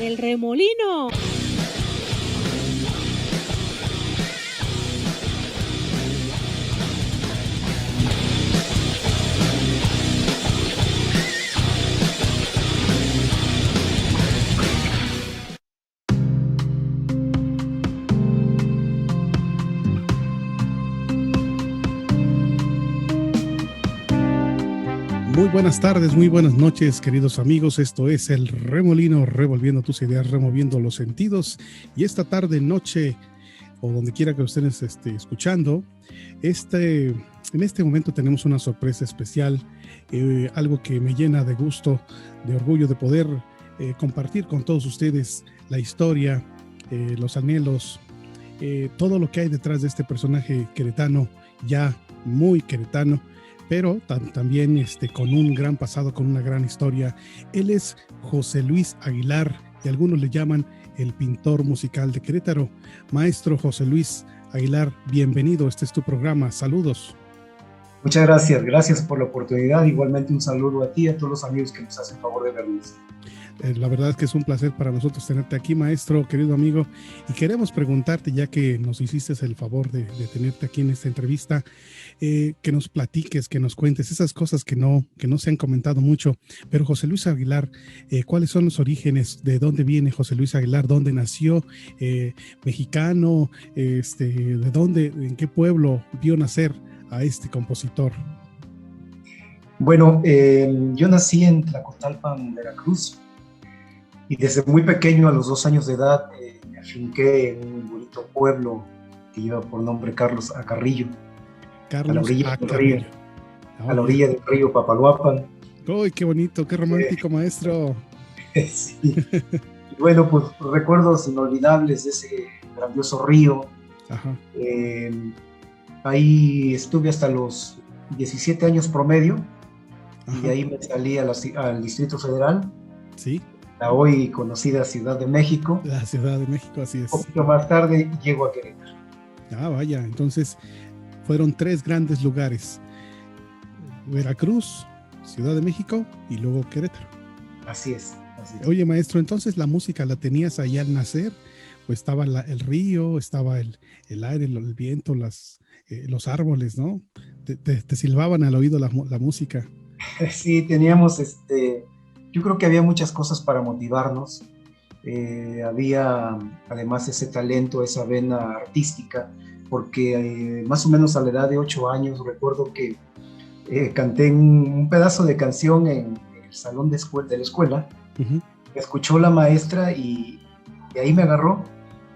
El remolino. Muy buenas tardes, muy buenas noches, queridos amigos. Esto es El Remolino, revolviendo tus ideas, removiendo los sentidos. Y esta tarde, noche, o donde quiera que ustedes estén escuchando, en este momento tenemos una sorpresa especial, algo que me llena de gusto, de orgullo de poder compartir con todos ustedes la historia, los anhelos, todo lo que hay detrás de este personaje queretano, ya muy queretano, pero también con un gran pasado, con una gran historia. Él es José Luis Aguilar, y algunos le llaman el pintor musical de Querétaro. Maestro José Luis Aguilar, bienvenido, este es tu programa, saludos. Muchas gracias, gracias por la oportunidad. Igualmente un saludo a ti y a todos los amigos que nos hacen favor de vernos. La verdad es que es un placer para nosotros tenerte aquí, maestro, querido amigo, y queremos preguntarte, ya que nos hiciste el favor de tenerte aquí en esta entrevista, que nos platiques, que nos cuentes esas cosas que no se han comentado mucho. Pero José Luis Aguilar, ¿cuáles son los orígenes? ¿De dónde viene José Luis Aguilar? ¿Dónde nació? ¿Mexicano? ¿De dónde, en qué pueblo vio nacer a este compositor? Bueno, yo nací en Tlacotalpan, Veracruz, y desde muy pequeño, a los 2 años de edad, me afinqué en un bonito pueblo que lleva por nombre Carlos Acarrillo, a la orilla del río, a la orilla del río Papaloapan. ¡Uy, qué bonito, qué romántico, maestro! Sí. Y bueno, pues recuerdos inolvidables de ese grandioso río. Ajá. Ahí estuve hasta los 17 años promedio. Ajá. Y de ahí me salí al Distrito Federal. Sí. La hoy conocida Ciudad de México. La Ciudad de México, así es. Un poquito más tarde llego a Querétaro. Ah, vaya, entonces fueron 3 grandes lugares: Veracruz, Ciudad de México y luego Querétaro. Así es. Oye, maestro, entonces la música la tenías ahí al nacer, o estaba el río, estaba el aire, el viento, los árboles, ¿no? Te silbaban al oído la música. Sí, teníamos, yo creo que había muchas cosas para motivarnos. Había además ese talento, esa vena artística, porque más o menos a la edad de 8 años recuerdo que canté un pedazo de canción en el salón de la escuela. Uh-huh. Me escuchó la maestra y ahí me agarró,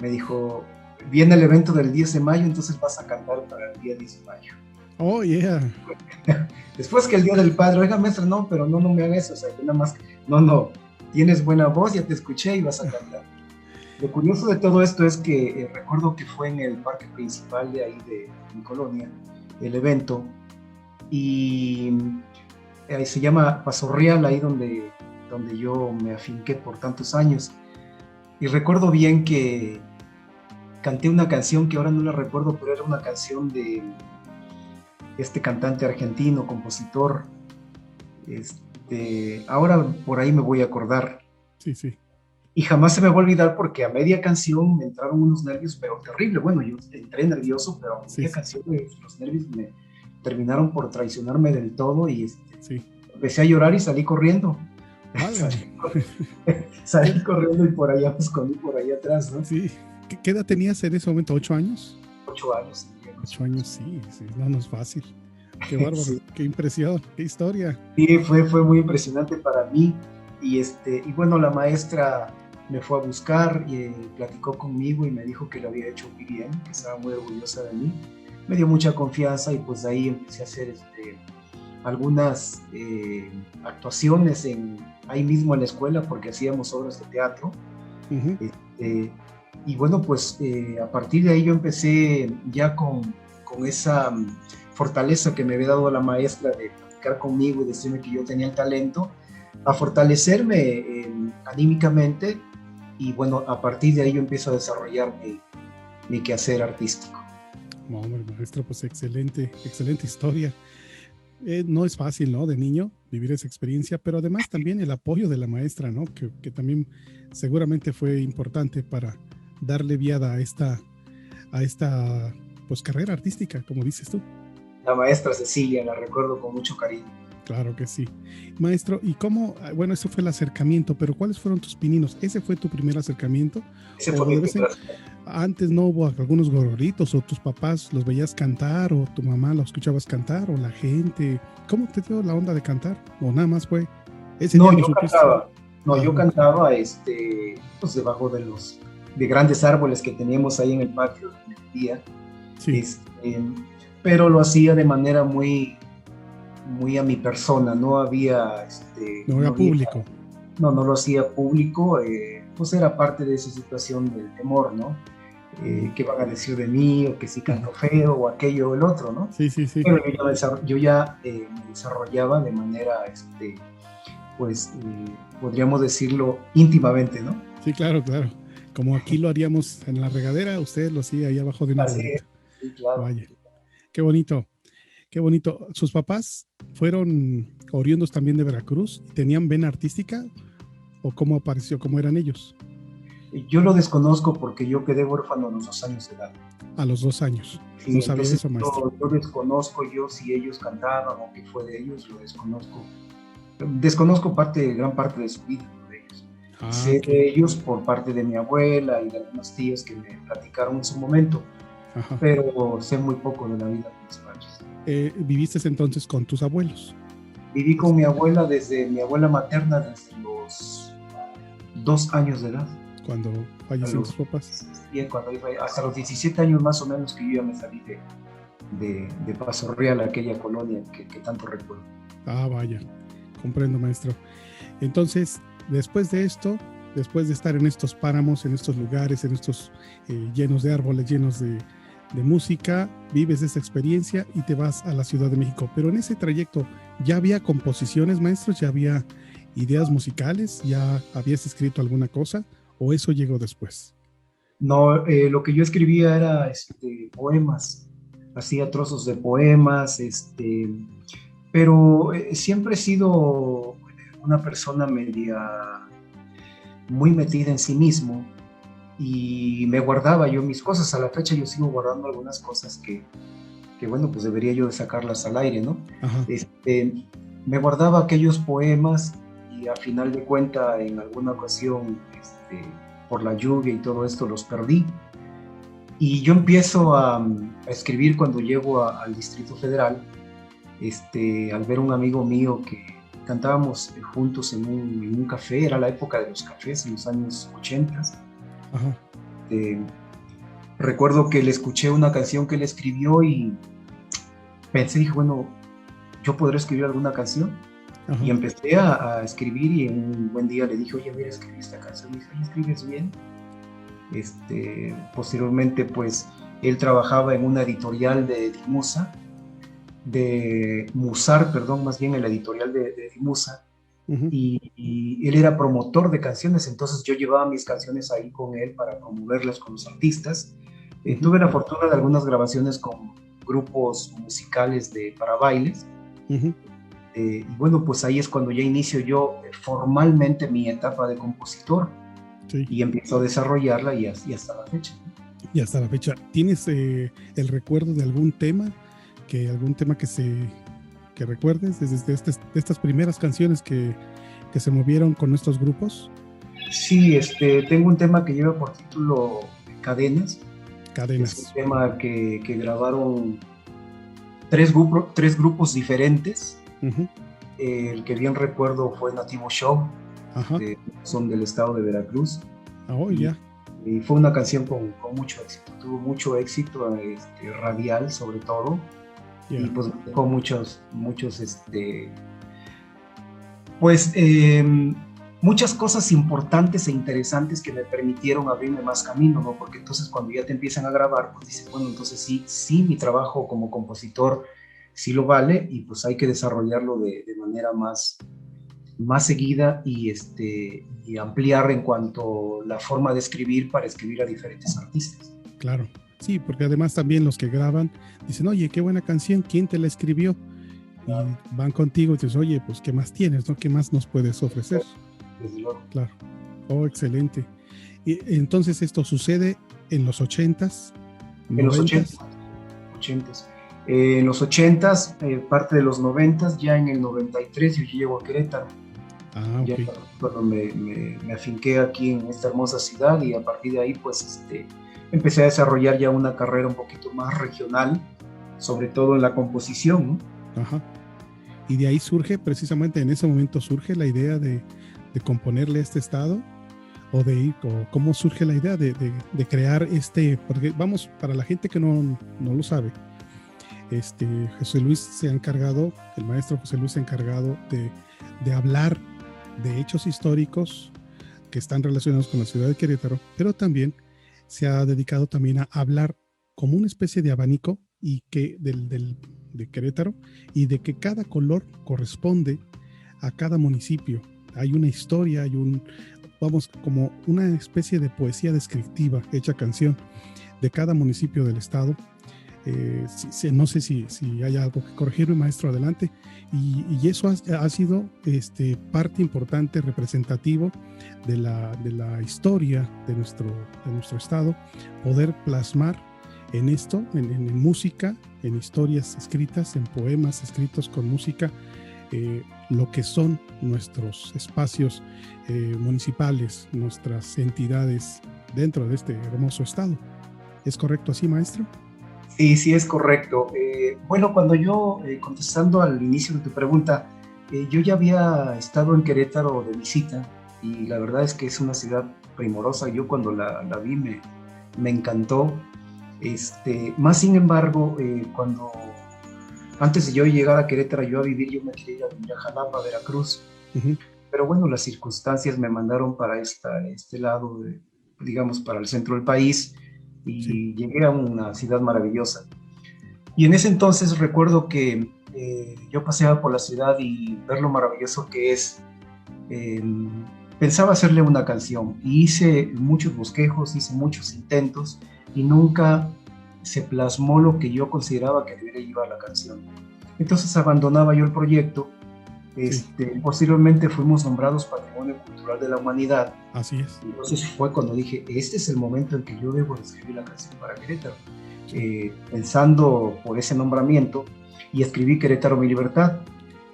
me dijo, viene el evento del 10 de mayo, entonces vas a cantar para el día 10 de mayo. Oh, yeah. Después que el Día del Padre, oiga, maestra, no, pero no me haga eso, o sea, nada más, no, tienes buena voz, ya te escuché y vas a cantar. Lo curioso de todo esto es que recuerdo que fue en el parque principal de ahí de mi colonia, el evento, y se llama Paso Real, ahí donde yo me afinqué por tantos años. Y recuerdo bien que canté una canción que ahora no la recuerdo, pero era una canción de este cantante argentino, compositor, ahora por ahí me voy a acordar. Sí, sí. Y jamás se me va a olvidar porque a media canción me entraron unos nervios, pero terrible. Bueno, yo entré nervioso, pero a media canción los nervios me terminaron por traicionarme del todo y empecé a llorar y salí corriendo. Salí corriendo y por allá me escondí por allá atrás, ¿no? Sí. ¿Qué edad tenías en ese momento? ¿8 años? 8 años. 8 años, sí, no es fácil. Qué bárbaro, sí. Qué impresión, qué historia. Sí, fue muy impresionante para mí. Y bueno, la maestra me fue a buscar y platicó conmigo y me dijo que lo había hecho muy bien, que estaba muy orgullosa de mí. Me dio mucha confianza y pues de ahí empecé a hacer algunas actuaciones ahí mismo en la escuela porque hacíamos obras de teatro. Uh-huh. Y bueno, pues a partir de ahí yo empecé ya con esa fortaleza que me había dado la maestra de platicar conmigo y decirme que yo tenía el talento, a fortalecerme anímicamente, y bueno, a partir de ahí yo empiezo a desarrollar mi quehacer artístico. No, maestro, pues excelente historia. No es fácil, ¿no? De niño vivir esa experiencia, pero además también el apoyo de la maestra, ¿no? Que también seguramente fue importante para darle viada a esta, pues, carrera artística, como dices tú. La maestra Cecilia, la recuerdo con mucho cariño. Claro que sí. Maestro, ¿y cómo? Bueno, ese fue el acercamiento, pero ¿cuáles fueron tus pininos? ¿Ese fue tu primer acercamiento? Ese ¿O fue mi de vez en, primer. antes no hubo algunos gorritos o tus papás los veías cantar o tu mamá los escuchabas cantar o la gente? ¿Cómo te dio la onda de cantar? ¿O nada más fue ese No, día lo yo supiste? cantaba. No, Ah, yo cantaba pues debajo de grandes árboles que teníamos ahí en el patio de mi tía. sí, Este, pero lo hacía de manera muy a mi persona, no había, no era público. no lo hacía público, pues era parte de esa situación del temor, ¿no? ¿Qué van a decir de mí? O que si canto feo, o aquello o el otro, ¿no? Sí, sí, sí. Pero yo ya me desarrollaba de manera, pues, podríamos decirlo íntimamente, ¿no? Sí, claro, claro. Como aquí lo haríamos en la regadera, usted lo hacía ahí abajo de un Así es, arbolito. sí, claro. Vaya, qué bonito. Qué bonito. ¿Sus papás fueron oriundos también de Veracruz? ¿Tenían vena artística? ¿O cómo apareció? ¿Cómo eran ellos? Yo lo desconozco porque yo quedé huérfano a los 2 años de edad. A los 2 años. No Sí, sabía entonces eso, maestro. yo desconozco yo si ellos cantaban o qué fue de ellos, lo desconozco. Desconozco gran parte de su vida, ¿no? De ellos. Ah, Sé ok. de ellos por parte de mi abuela y de algunos tíos que me platicaron en su momento, Ajá. pero sé muy poco de la vida de mis padres. ¿Viviste entonces con tus abuelos? Viví con mi abuela mi abuela materna desde los 2 años de edad. Cuando fallecen tus papás. Hasta los 17 años más o menos que yo ya me salí de Paso Real, aquella colonia que tanto recuerdo. Ah, vaya. Comprendo, maestro. Entonces, después de esto, después de estar en estos páramos, en estos lugares, en estos llenos de árboles, llenos de música, vives esa experiencia y te vas a la Ciudad de México. Pero en ese trayecto, ¿ya había composiciones, maestros? ¿Ya había ideas musicales? ¿Ya habías escrito alguna cosa? ¿O eso llegó después? No, lo que yo escribía era poemas, hacía trozos de poemas, pero siempre he sido una persona muy metida en sí mismo y me guardaba yo mis cosas. A la fecha yo sigo guardando algunas cosas que bueno, pues debería yo de sacarlas al aire, ¿no? Ajá. Me guardaba aquellos poemas y a final de cuenta en alguna ocasión, por la lluvia y todo esto, los perdí. Y yo empiezo a escribir cuando llego al Distrito Federal, al ver un amigo mío que cantábamos juntos en un café. Era la época de los cafés, en los años 80. Ajá. Recuerdo que le escuché una canción que él escribió y pensé, dije, bueno, yo podré escribir alguna canción. Ajá. Y empecé a escribir y en un buen día le dije, oye, mira, escribí esta canción. Me dice, oye, ¿escribes bien? Posteriormente, pues, él trabajaba en una editorial de Musar, perdón, más bien en la editorial de Dimusa, Uh-huh. y él era promotor de canciones, entonces yo llevaba mis canciones ahí con él para promoverlas con los artistas. Uh-huh. Tuve la fortuna de algunas grabaciones con grupos musicales para bailes. Uh-huh. Y bueno, pues ahí es cuando ya inicio yo formalmente mi etapa de compositor. Sí. Y empiezo a desarrollarla y hasta la fecha. Y hasta la fecha. ¿Tienes el recuerdo de algún tema que recuerdes desde estas primeras canciones que se movieron con nuestros grupos? Sí, tengo un tema que lleva por título Cadenas. Cadenas. Es un tema que grabaron tres grupos diferentes. Uh-huh. El que bien recuerdo fue Nativo Show, son del estado de Veracruz. Oh, ya. Y fue una canción con mucho éxito, tuvo mucho éxito radial sobre todo. Yeah. Y pues con muchas cosas importantes e interesantes que me permitieron abrirme más camino, ¿no? Porque entonces cuando ya te empiezan a grabar, pues dices, bueno, entonces sí, mi trabajo como compositor sí lo vale y pues hay que desarrollarlo de manera más seguida y ampliar en cuanto a la forma de escribir para escribir a diferentes artistas. Claro, sí, porque además también los que graban dicen, oye, qué buena canción, ¿quién te la escribió? y van contigo y dices, oye, pues, ¿qué más tienes, no? ¿Qué más nos puedes ofrecer? Desde luego. Claro. Oh, excelente. Y entonces esto sucede en los 80s, En los 80s. En los 80s, parte de los 90s, ya en el 93 yo llego a Querétaro. Ya ok. cuando me afinqué aquí en esta hermosa ciudad, y a partir de ahí pues empecé a desarrollar ya una carrera un poquito más regional, sobre todo en la composición, ¿no? Ajá. Y de ahí surge, precisamente en ese momento surge la idea de componerle a este estado, o cómo surge la idea de crear porque vamos, para la gente que no lo sabe, José Luis se ha encargado, el maestro José Luis se ha encargado de hablar de hechos históricos que están relacionados con la ciudad de Querétaro, pero también se ha dedicado también a hablar como una especie de abanico y que de Querétaro, y de que cada color corresponde a cada municipio. Hay una historia, vamos, como una especie de poesía descriptiva hecha canción de cada municipio del estado. No sé si hay algo que corregirme, maestro, adelante. Y eso ha sido parte importante, representativo de la historia de nuestro estado, poder plasmar en esto, en música, en historias escritas, en poemas escritos con música, lo que son nuestros espacios municipales, nuestras entidades dentro de este hermoso estado. ¿Es correcto así, maestro? Sí, es correcto. Bueno, cuando yo, contestando al inicio de tu pregunta, yo ya había estado en Querétaro de visita, y la verdad es que es una ciudad primorosa. Yo cuando la vi me encantó. Más sin embargo, antes de yo llegar a Querétaro yo me quería ir a vivir a Jalapa, Veracruz. Uh-huh. Pero bueno, las circunstancias me mandaron para este lado, digamos, para el centro del país, y sí, llegué a una ciudad maravillosa. Y en ese entonces recuerdo que yo paseaba por la ciudad y ver lo maravilloso que es. Pensaba hacerle una canción, y hice muchos bosquejos, hice muchos intentos, y nunca se plasmó lo que yo consideraba que debería llevar la canción. Entonces abandonaba yo el proyecto. Sí. Posteriormente fuimos nombrados Patrimonio Cultural de la Humanidad. Así es. Entonces fue cuando dije, este es el momento en que yo debo escribir la canción para Querétaro. Pensando por ese nombramiento, y escribí Querétaro, mi libertad.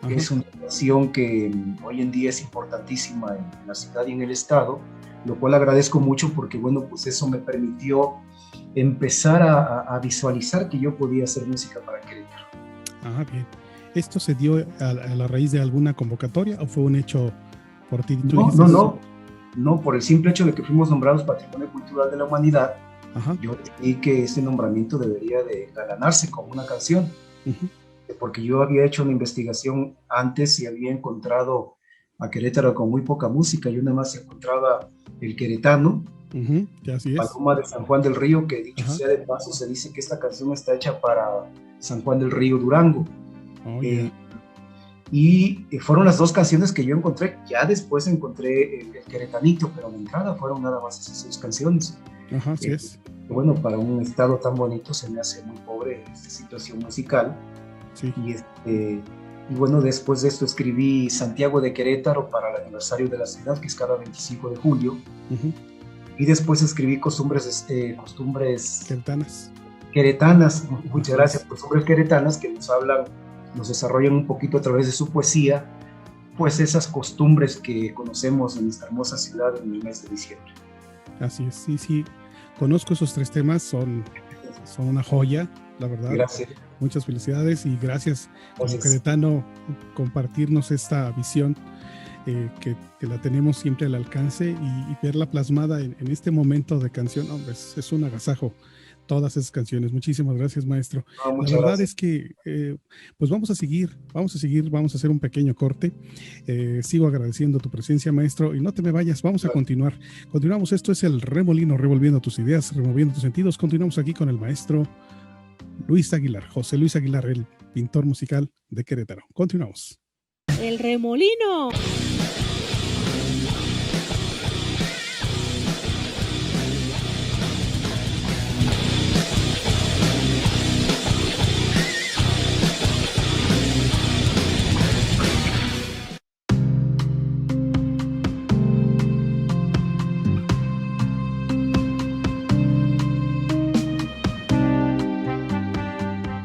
Ajá. Es una canción que hoy en día es importantísima en la ciudad y en el estado, lo cual agradezco mucho, porque bueno, pues eso me permitió empezar a visualizar que yo podía hacer música para Querétaro. Ah, bien. ¿Esto se dio a la raíz de alguna convocatoria o fue un hecho por ti? No, por el simple hecho de que fuimos nombrados Patrimonio Cultural de la Humanidad. Ajá. Yo decidí que ese nombramiento debería de galarse como una canción. Uh-huh. Porque yo había hecho una investigación antes y había encontrado a Querétaro con muy poca música. Yo nada más encontraba el queretano, uh-huh, así es, Paloma de San Juan del Río, que dicho sea de paso, se dice que esta canción está hecha para San Juan del Río, Durango. Oh, yeah. Y fueron las dos canciones que yo encontré. Ya después encontré el queretanito, pero de entrada fueron nada más esas dos canciones. Ajá, así es. Bueno, para un estado tan bonito se me hace muy pobre esta situación musical. Sí. Y bueno, después de esto escribí Santiago de Querétaro para el aniversario de la ciudad, que es cada 25 de julio. Uh-huh. Y después escribí costumbres queretanas. Muchas gracias. Costumbres queretanas, que nos desarrollan un poquito a través de su poesía, pues esas costumbres que conocemos en nuestra hermosa ciudad en el mes de diciembre. Así es, sí. Conozco esos tres temas, son una joya, la verdad. Gracias. Muchas felicidades y gracias como queretano compartirnos esta visión que la tenemos siempre al alcance, y verla plasmada en este momento de canción. Hombre, es un agasajo todas esas canciones. Muchísimas gracias, maestro. La verdad es que pues vamos a seguir, vamos a hacer un pequeño corte. Sigo agradeciendo tu presencia, maestro, y no te me vayas, vamos a continuamos. Esto es el Remolino, revolviendo tus ideas, removiendo tus sentidos. Continuamos aquí con el maestro José Luis Aguilar, el pintor musical de Querétaro. Continuamos. El Remolino.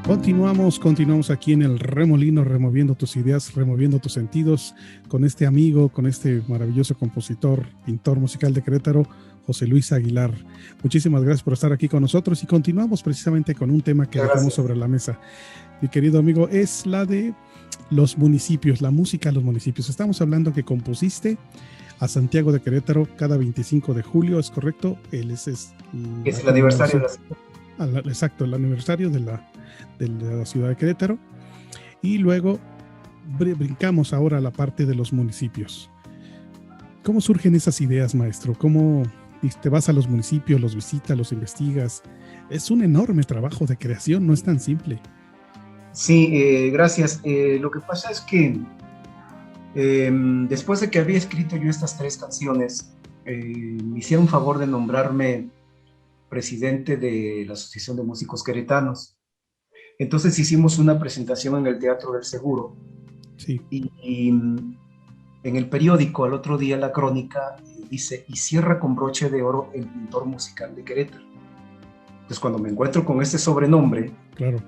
Continuamos aquí en el Remolino, removiendo tus ideas, removiendo tus sentidos, con este amigo, con este maravilloso compositor, pintor musical de Querétaro, José Luis Aguilar. Muchísimas gracias por estar aquí con nosotros y continuamos precisamente con un tema que dejamos sobre la mesa. Mi querido amigo, es la de los municipios, la música de los municipios. Estamos hablando que compusiste a Santiago de Querétaro cada 25 de julio, ¿es correcto? Es el aniversario de la ciudad. Exacto, el aniversario de la ciudad de Querétaro. Y luego brincamos ahora a la parte de los municipios. ¿Cómo surgen esas ideas, maestro? ¿Cómo te vas a los municipios, los visitas, los investigas? Es un enorme trabajo de creación, no es tan simple. Sí, gracias. Lo que pasa es que después de que había escrito yo estas 3 canciones, me hicieron favor de nombrarme presidente de la Asociación de Músicos Queretanos. Entonces hicimos una presentación en el Teatro del Seguro. Sí. Y en el periódico, al otro día, la crónica dice, y cierra con broche de oro el pintor musical de Querétaro. Entonces cuando me encuentro con este sobrenombre, claro,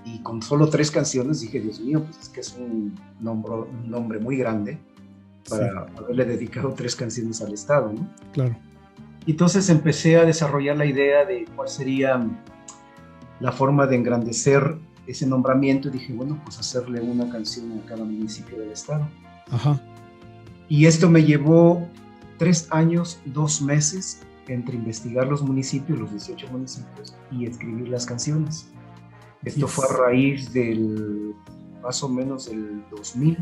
y con solo 3 canciones, dije, Dios mío, pues es que es un nombre muy grande para haberle dedicado 3 canciones al Estado, ¿no? Claro. Entonces empecé a desarrollar la idea de cuál sería la forma de engrandecer ese nombramiento y dije, bueno, pues hacerle una canción a cada municipio del Estado. Ajá. Y esto me llevó 3 años, 2 meses entre investigar los municipios, los 18 municipios, y escribir las canciones. Esto fue a raíz del, más o menos del 2000.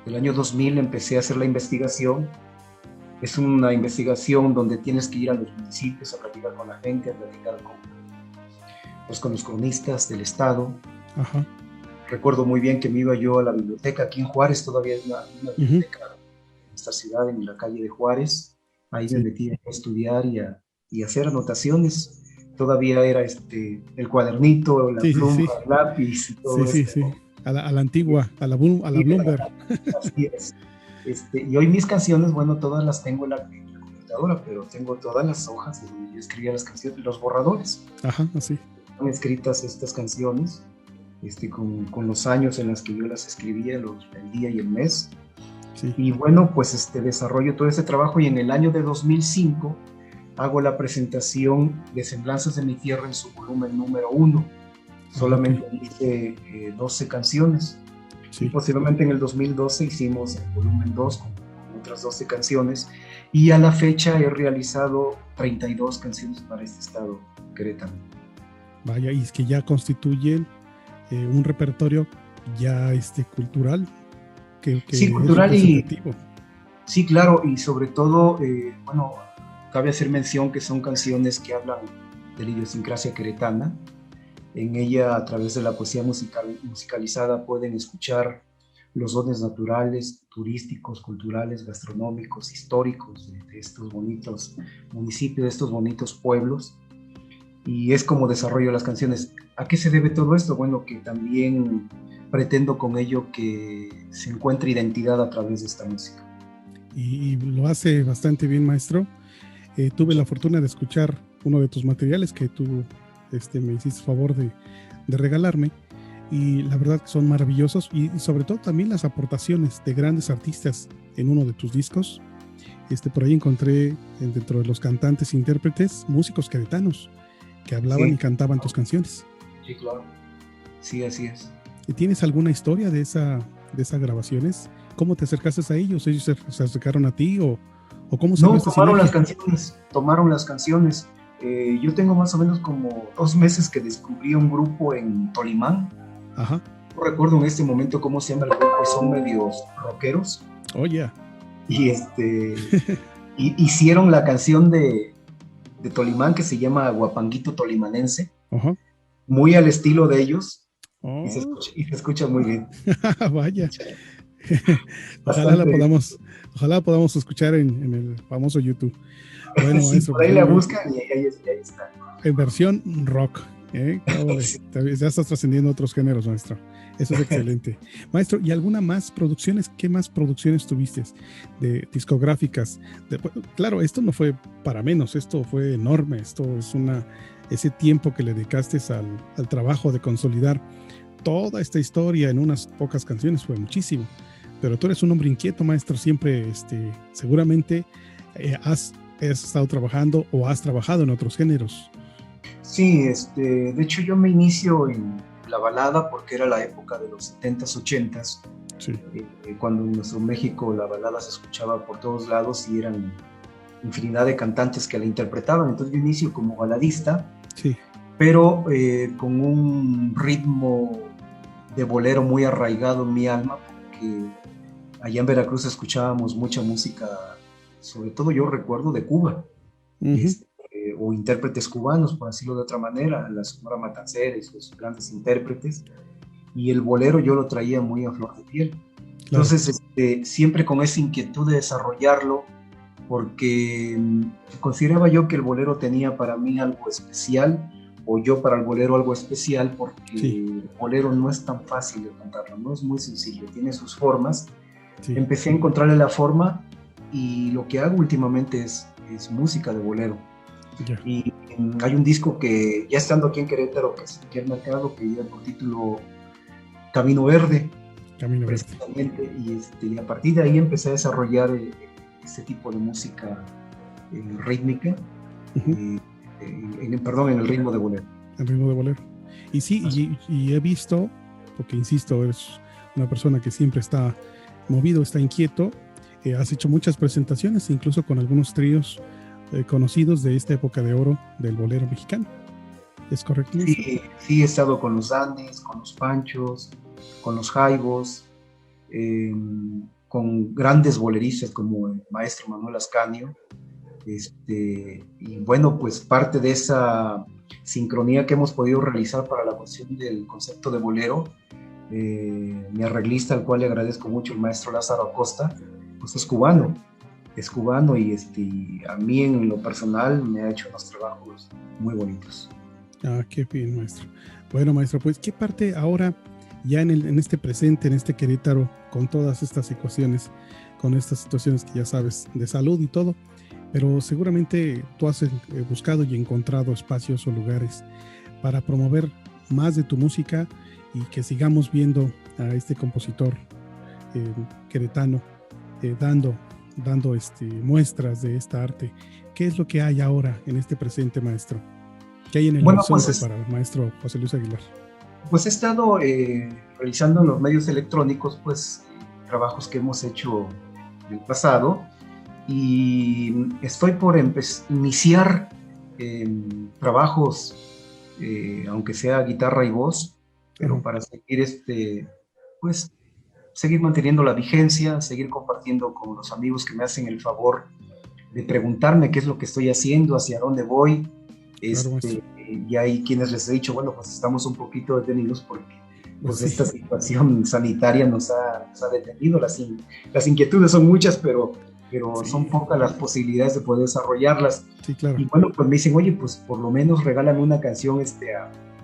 El año 2000 empecé a hacer la investigación. Es una investigación donde tienes que ir a los municipios a platicar con la gente, a platicar con los cronistas del Estado. Ajá. Recuerdo muy bien que me iba yo a la biblioteca aquí en Juárez, todavía hay una biblioteca en esta ciudad, en la calle de Juárez. Ahí me metí a estudiar y a hacer anotaciones. Todavía era el cuadernito, la pluma, el lápiz y todo esto. Sí. A la antigua, a la Bloomberg. Así es. Y hoy mis canciones, bueno, todas las tengo en la computadora, pero tengo todas las hojas de donde yo escribía las canciones, los borradores. Ajá, así. Están escritas estas canciones con los años en los que yo las escribía, el día y el mes. Sí. Y bueno, pues desarrollo todo ese trabajo y en el año de 2005 hago la presentación de Semblanzas de mi Tierra en su volumen número 1. Solamente hice 12 canciones. Sí. Y posiblemente en el 2012 hicimos el volumen 2 con otras 12 canciones. Y a la fecha he realizado 32 canciones para este estado queretano. Vaya, y es que ya constituyen un repertorio ya cultural. Sí, cultural y... Sí, claro, y sobre todo, bueno, cabe hacer mención que son canciones que hablan de la idiosincrasia queretana. En ella, a través de la poesía musicalizada, pueden escuchar los dones naturales, turísticos, culturales, gastronómicos, históricos de estos bonitos municipios, de estos bonitos pueblos. Y es como desarrollo las canciones. ¿A qué se debe todo esto? Bueno, que también pretendo con ello que se encuentre identidad a través de esta música. Y lo hace bastante bien, maestro. Tuve la fortuna de escuchar uno de tus materiales que tú me hiciste favor de regalarme, y la verdad que son maravillosos, y sobre todo también las aportaciones de grandes artistas en uno de tus discos. Por ahí encontré dentro de los cantantes e intérpretes músicos queretanos que hablaban y cantaban tus canciones. Sí, claro. Sí, así es. ¿Y tienes alguna historia de esas grabaciones? ¿Cómo te acercaste a ellos? ¿Ellos se acercaron a ti o cómo se No, tomaron las canciones. Yo tengo más o menos como 2 meses que descubrí un grupo en Tolimán. Ajá. No recuerdo en este momento cómo se llama el grupo, son medios rockeros. Oh, yeah. Y hicieron la canción de Tolimán que se llama Guapanguito Tolimanense. Ajá. Muy al estilo de ellos. Oh. Y se escucha muy bien. Vaya. Ojalá podamos escuchar en el famoso YouTube. Bueno, sí, eso, por ahí la buscan y ahí está. En versión rock. Ya estás trascendiendo otros géneros, maestro. Eso es excelente. Maestro, ¿y alguna más producciones? ¿Qué más producciones tuviste de discográficas? Claro, esto no fue para menos, esto fue enorme, esto es ese tiempo que le dedicaste al trabajo de consolidar toda esta historia en unas pocas canciones fue muchísimo. Pero tú eres un hombre inquieto, maestro, siempre, seguramente has estado trabajando o has trabajado en otros géneros. Sí, de hecho yo me inicio en la balada porque era la época de los 70s, 80s, Sí. Cuando en nuestro México la balada se escuchaba por todos lados y eran infinidad de cantantes que la interpretaban. Entonces yo inicio como baladista, Sí. pero con un ritmo de bolero muy arraigado en mi alma, porque allá en Veracruz escuchábamos mucha música, sobre todo yo recuerdo de Cuba, o intérpretes cubanos, por decirlo de otra manera, la Sonora Matancera y sus grandes intérpretes, y el bolero yo lo traía muy a flor de piel. Claro. Entonces, siempre con esa inquietud de desarrollarlo, porque consideraba yo que el bolero tenía para mí algo especial, o yo para el bolero algo especial, porque el bolero no es tan fácil de cantarlo, no es muy sencillo, tiene sus formas. Empecé a encontrarle la forma y lo que hago últimamente es música de bolero. Y hay un disco que ya estando aquí en Querétaro, que es aquí al mercado, que lleva por título Camino Verde. Camino Verde. Y a partir de ahí empecé a desarrollar este tipo de música rítmica, en el ritmo de bolero. El ritmo de bolero. Y sí, y he visto, porque insisto, eres una persona que siempre está movido, está inquieto, has hecho muchas presentaciones, incluso con algunos tríos conocidos de esta época de oro del bolero mexicano. ¿Es correcto? Sí, he estado con los Andes, con los Panchos, con los Jaivos, con grandes boleristas como el maestro Manuel Ascanio. Y bueno, pues parte de esa sincronía que hemos podido realizar para la cuestión del concepto de bolero, mi arreglista, al cual le agradezco mucho, el maestro Lázaro Acosta, pues es cubano y a mí en lo personal me ha hecho unos trabajos muy bonitos. Qué bien, maestro. Bueno, maestro, pues ¿qué parte ahora, ya en este presente, en este Querétaro, con todas estas ecuaciones, con estas situaciones que ya sabes, de salud y todo, pero seguramente tú has buscado y encontrado espacios o lugares para promover más de tu música y que sigamos viendo a este compositor queretano dando muestras de esta arte? ¿Qué es lo que hay ahora en este presente, maestro? ¿Qué hay en el horizonte para el maestro José Luis Aguilar? Pues he estado realizando en los medios electrónicos trabajos que hemos hecho en el pasado, y estoy por iniciar trabajos, aunque sea guitarra y voz, pero para seguir pues seguir manteniendo la vigencia, seguir compartiendo con los amigos que me hacen el favor de preguntarme qué es lo que estoy haciendo, hacia dónde voy. Y hay quienes les he dicho, bueno, pues estamos un poquito detenidos porque pues esta situación sanitaria nos ha detenido. Las inquietudes son muchas, pero son pocas las posibilidades de poder desarrollarlas. Sí, claro. Y bueno, pues me dicen, oye, pues por lo menos regálame una canción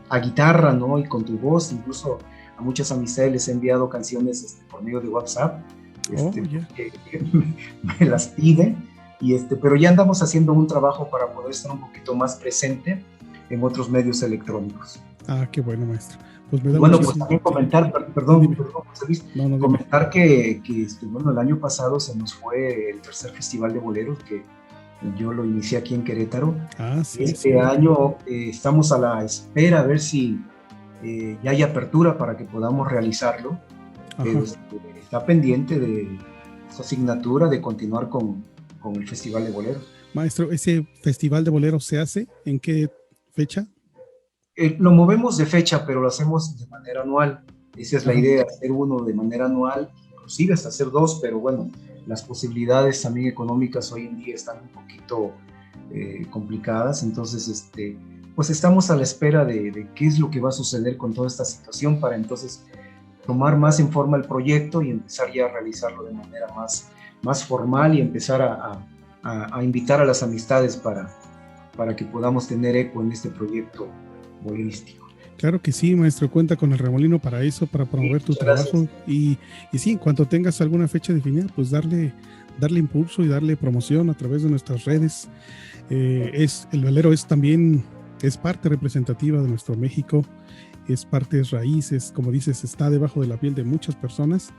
a guitarra, ¿no? Y con tu voz. Incluso a muchas amistades les he enviado canciones por medio de WhatsApp, que me las piden, pero ya andamos haciendo un trabajo para poder estar un poquito más presente en otros medios electrónicos. Qué bueno, maestro. Pues me da bueno, pues también comentar, perdón, José Luis, comentar que el año pasado se nos fue el tercer Festival de Boleros, que yo lo inicié aquí en Querétaro. Año estamos a la espera a ver si ya hay apertura para que podamos realizarlo. Está pendiente de esa asignatura de continuar con el Festival de Boleros. Maestro, ¿ese Festival de Boleros se hace? ¿En qué fecha? Lo movemos de fecha, pero lo hacemos de manera anual. Esa es la idea, hacer uno de manera anual, inclusive hasta hacer dos, pero bueno, las posibilidades también económicas hoy en día están un poquito complicadas. Entonces, pues estamos a la espera de qué es lo que va a suceder con toda esta situación para entonces tomar más en forma el proyecto y empezar ya a realizarlo de manera más formal y empezar a invitar a las amistades para que podamos tener eco en este proyecto bolerístico. Claro que sí, maestro, cuenta con el Remolino para eso, para promover tu trabajo. Y sí, en cuanto tengas alguna fecha definida, pues darle impulso y darle promoción a través de nuestras redes. El bolero es también es parte representativa de nuestro México, es parte, es raíces, como dices, está debajo de la piel de muchas personas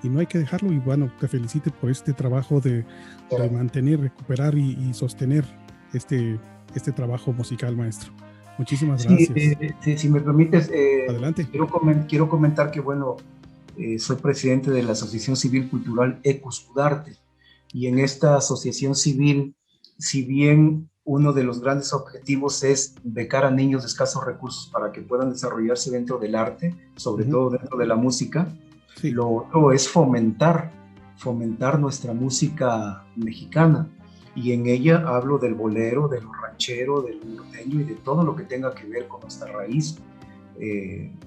y no hay que dejarlo. Y bueno, te felicito por este trabajo de mantener, recuperar y sostener este trabajo musical, maestro. Muchísimas gracias. Sí, si me permites, adelante. Quiero comentar que, bueno, soy presidente de la Asociación Civil Cultural Ecus Udarte, y en esta asociación civil, si bien uno de los grandes objetivos es becar a niños de escasos recursos para que puedan desarrollarse dentro del arte, sobre todo dentro de la música, sí. Lo otro es fomentar nuestra música mexicana, y en ella hablo del bolero, del ranchero, del norteño y de todo lo que tenga que ver con nuestra raíz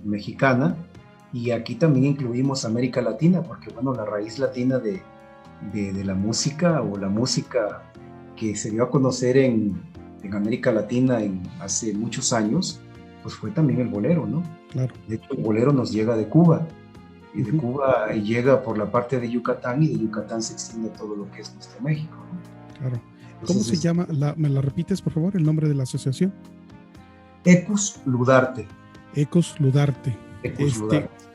mexicana. Y aquí también incluimos América Latina, porque bueno, la raíz latina de la música, o la música que se dio a conocer en América Latina hace muchos años, pues fue también el bolero, ¿no? Claro. De hecho, el bolero nos llega de Cuba, y de Cuba llega por la parte de Yucatán, y de Yucatán se extiende a todo lo que es nuestro México, ¿no? Claro. ¿Cómo se llama? ¿Me la repites, por favor, el nombre de la asociación? Ecus Ludarte. Ecus Ludarte.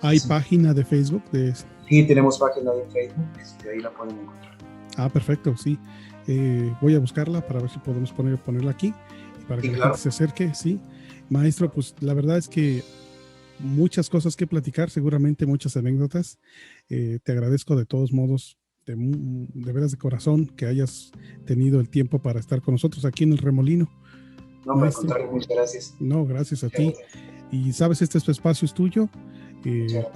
¿Hay página de Facebook de eso? Sí, tenemos página de Facebook, ahí la pueden encontrar. Ah, perfecto, sí. Voy a buscarla para ver si podemos ponerla aquí, para que la gente se acerque, sí. Maestro, pues la verdad es que muchas cosas que platicar, seguramente muchas anécdotas. Te agradezco de todos modos, de veras de corazón, que hayas tenido el tiempo para estar con nosotros aquí en el Remolino. No, me contrario, muchas gracias. No, gracias a ti. Y sabes, este es tu espacio, es tuyo.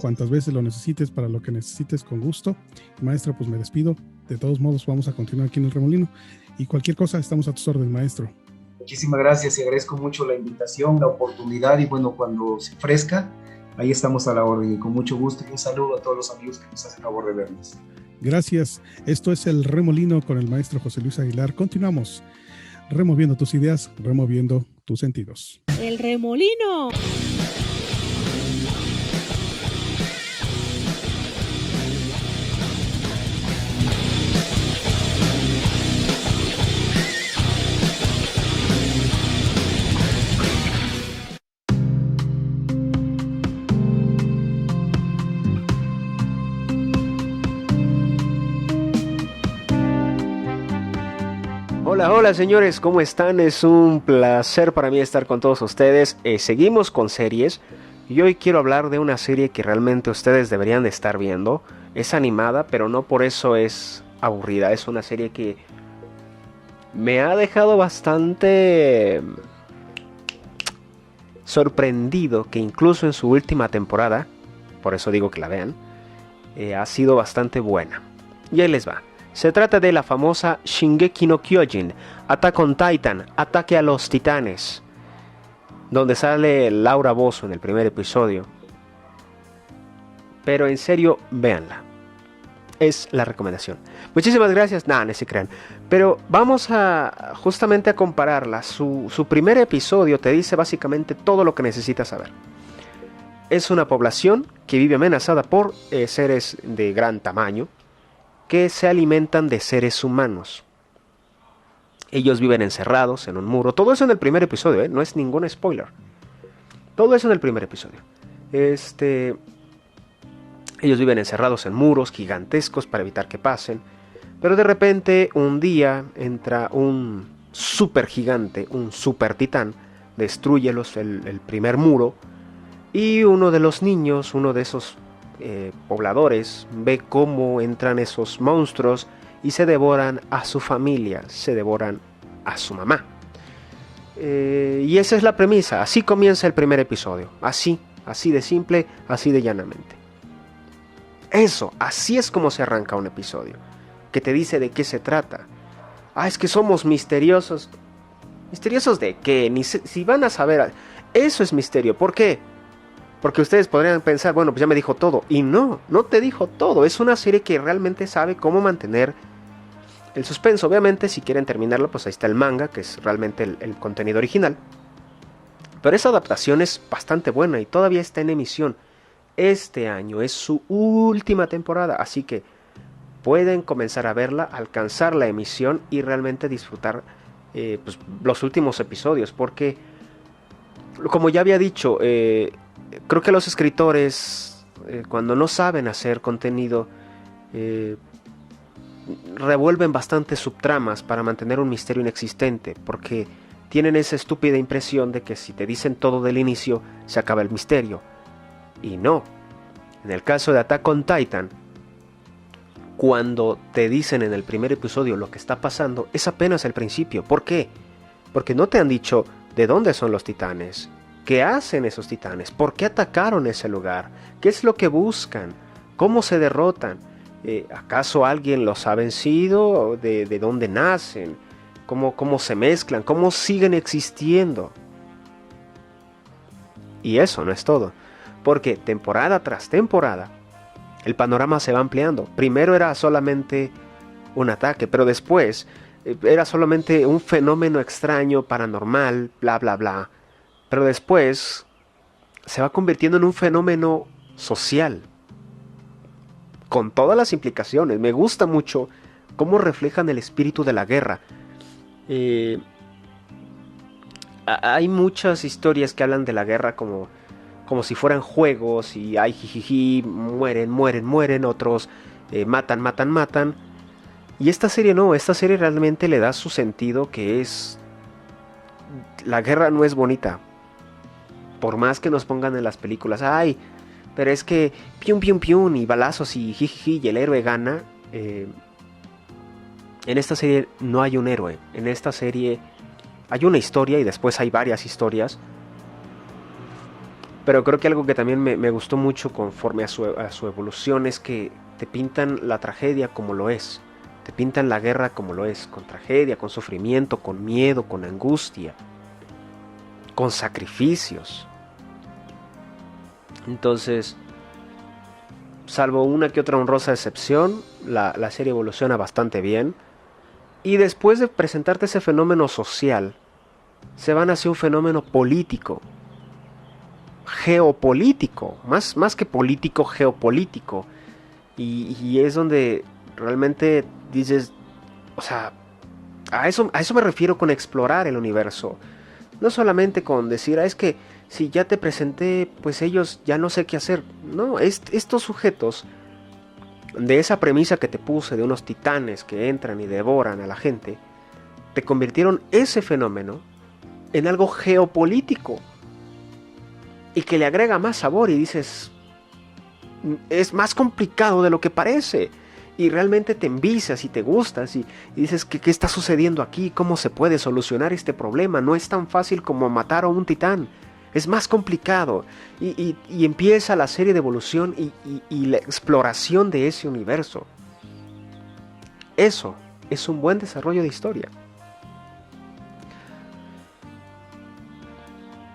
Cuantas veces lo necesites, para lo que necesites, con gusto. Maestro, pues me despido. De todos modos, vamos a continuar aquí en el Remolino. Y cualquier cosa, estamos a tus órdenes, maestro. Muchísimas gracias y agradezco mucho la invitación, la oportunidad. Y bueno, cuando se ofrezca, ahí estamos a la orden. Y con mucho gusto. Y un saludo a todos los amigos que nos hacen favor de vernos. Gracias. Esto es el Remolino con el maestro José Luis Aguilar. Continuamos removiendo tus ideas, removiendo tus sentidos. El Remolino. Hola, hola señores, ¿cómo están? Es un placer para mí estar con todos ustedes. Seguimos con series y hoy quiero hablar de una serie que realmente ustedes deberían de estar viendo. Es animada, pero no por eso es aburrida. Es una serie que me ha dejado bastante sorprendido, que incluso en su última temporada, por eso digo que la vean, ha sido bastante buena. Y ahí les va. Se trata de la famosa Shingeki no Kyojin, Attack on Titan, Ataque a los Titanes, donde sale Laura Bozzo en el primer episodio. Pero en serio, véanla. Es la recomendación. Muchísimas gracias. No se crean. Pero vamos justamente a compararla. Su primer episodio te dice básicamente todo lo que necesitas saber. Es una población que vive amenazada por seres de gran tamaño, que se alimentan de seres humanos. Ellos viven encerrados en un muro. Todo eso en el primer episodio, no es ningún spoiler. Todo eso en el primer episodio. Ellos viven encerrados en muros gigantescos para evitar que pasen. Pero de repente, un día, entra un super gigante, un super titán, destruye el primer muro. Y uno de los niños, uno de esos pobladores, ve cómo entran esos monstruos y se devoran a su familia, se devoran a su mamá. Y esa es la premisa, así comienza el primer episodio, así de simple, así de llanamente. Eso, así es como se arranca un episodio, que te dice de qué se trata. Es que somos misteriosos. ¿Misteriosos de qué? Ni si van a saber. Eso es misterio, ¿por qué? Porque ustedes podrían pensar, bueno, pues ya me dijo todo. Y no te dijo todo. Es una serie que realmente sabe cómo mantener el suspenso. Obviamente, si quieren terminarlo, pues ahí está el manga, que es realmente el contenido original. Pero esa adaptación es bastante buena y todavía está en emisión. Este año es su última temporada, así que pueden comenzar a verla, alcanzar la emisión y realmente disfrutar pues, los últimos episodios. Porque como ya había dicho, creo que los escritores, cuando no saben hacer contenido, revuelven bastantes subtramas para mantener un misterio inexistente, porque tienen esa estúpida impresión de que si te dicen todo del inicio, se acaba el misterio. Y no. En el caso de Attack on Titan, cuando te dicen en el primer episodio lo que está pasando, es apenas el principio. ¿Por qué? Porque no te han dicho de dónde son los titanes, qué hacen esos titanes, por qué atacaron ese lugar, qué es lo que buscan, cómo se derrotan, ¿acaso alguien los ha vencido? ¿De dónde nacen? ¿Cómo se mezclan? ¿Cómo siguen existiendo? Y eso no es todo, porque temporada tras temporada el panorama se va ampliando. Primero era solamente un ataque, pero después era solamente un fenómeno extraño, paranormal, bla bla bla. Pero después se va convirtiendo en un fenómeno social, con todas las implicaciones. Me gusta mucho cómo reflejan el espíritu de la guerra. Hay muchas historias que hablan de la guerra como si fueran juegos, y ay, jijiji, mueren, otros matan. Y esta serie no, esta serie realmente le da su sentido, que es... La guerra no es bonita. Por más que nos pongan en las películas, ay, pero es que pium y balazos y jijiji y el héroe gana. En esta serie no hay un héroe. En esta serie hay una historia y después hay varias historias. Pero creo que algo que también me gustó mucho conforme a su evolución es que te pintan la tragedia como lo es. Te pintan la guerra como lo es, con tragedia, con sufrimiento, con miedo, con angustia, con sacrificios. Entonces, salvo una que otra honrosa excepción, la serie evoluciona bastante bien. Y después de presentarte ese fenómeno social, se van hacia un fenómeno político, geopolítico, más que político, geopolítico. Y es donde realmente dices, o sea, a eso me refiero con explorar el universo. No solamente con decir, es que si ya te presenté, pues ellos ya no sé qué hacer. No, estos sujetos, de esa premisa que te puse de unos titanes que entran y devoran a la gente, te convirtieron ese fenómeno en algo geopolítico y que le agrega más sabor, y dices, es más complicado de lo que parece, y realmente te envicias y te gustas y dices, ¿qué está sucediendo aquí? ¿Cómo se puede solucionar este problema? No es tan fácil como matar a un titán, es más complicado, y empieza la serie de evolución y la exploración de ese universo. Eso es un buen desarrollo de historia.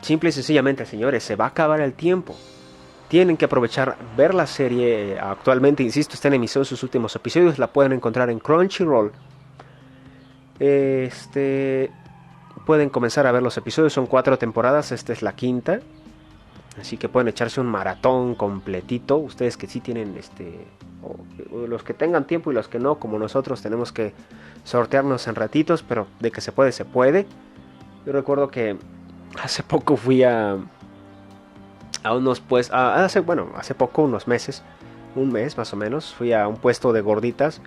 Simple y sencillamente, señores, se va a acabar el tiempo. Tienen que aprovechar, ver la serie. Actualmente, insisto, está en emisión sus últimos episodios. La pueden encontrar en Crunchyroll. Pueden comenzar a ver los episodios. Son 4 temporadas. Esta es la 5ª. Así que pueden echarse un maratón completito. Ustedes que sí tienen, o los que tengan tiempo y los que no, como nosotros, tenemos que sortearnos en ratitos. Pero de que se puede, se puede. Yo recuerdo que hace poco fui a unos, pues, hace poco, unos meses, un mes más o menos, fui a un puesto de gorditas,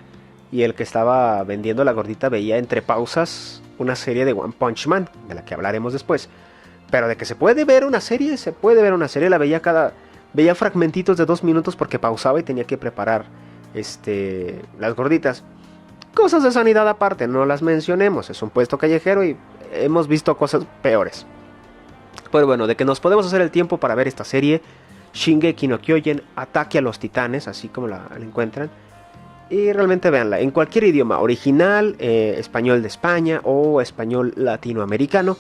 y el que estaba vendiendo la gordita veía entre pausas una serie de One Punch Man, de la que hablaremos después. Pero de que se puede ver una serie, se puede ver una serie. La veía fragmentitos de 2 minutos porque pausaba y tenía que preparar las gorditas. Cosas de sanidad aparte, no las mencionemos, es un puesto callejero y hemos visto cosas peores. Pero bueno, de que nos podemos hacer el tiempo para ver esta serie, Shingeki no Kyojin, Ataque a los Titanes, así como la encuentran. Y realmente véanla, en cualquier idioma, original, español de España o español latinoamericano.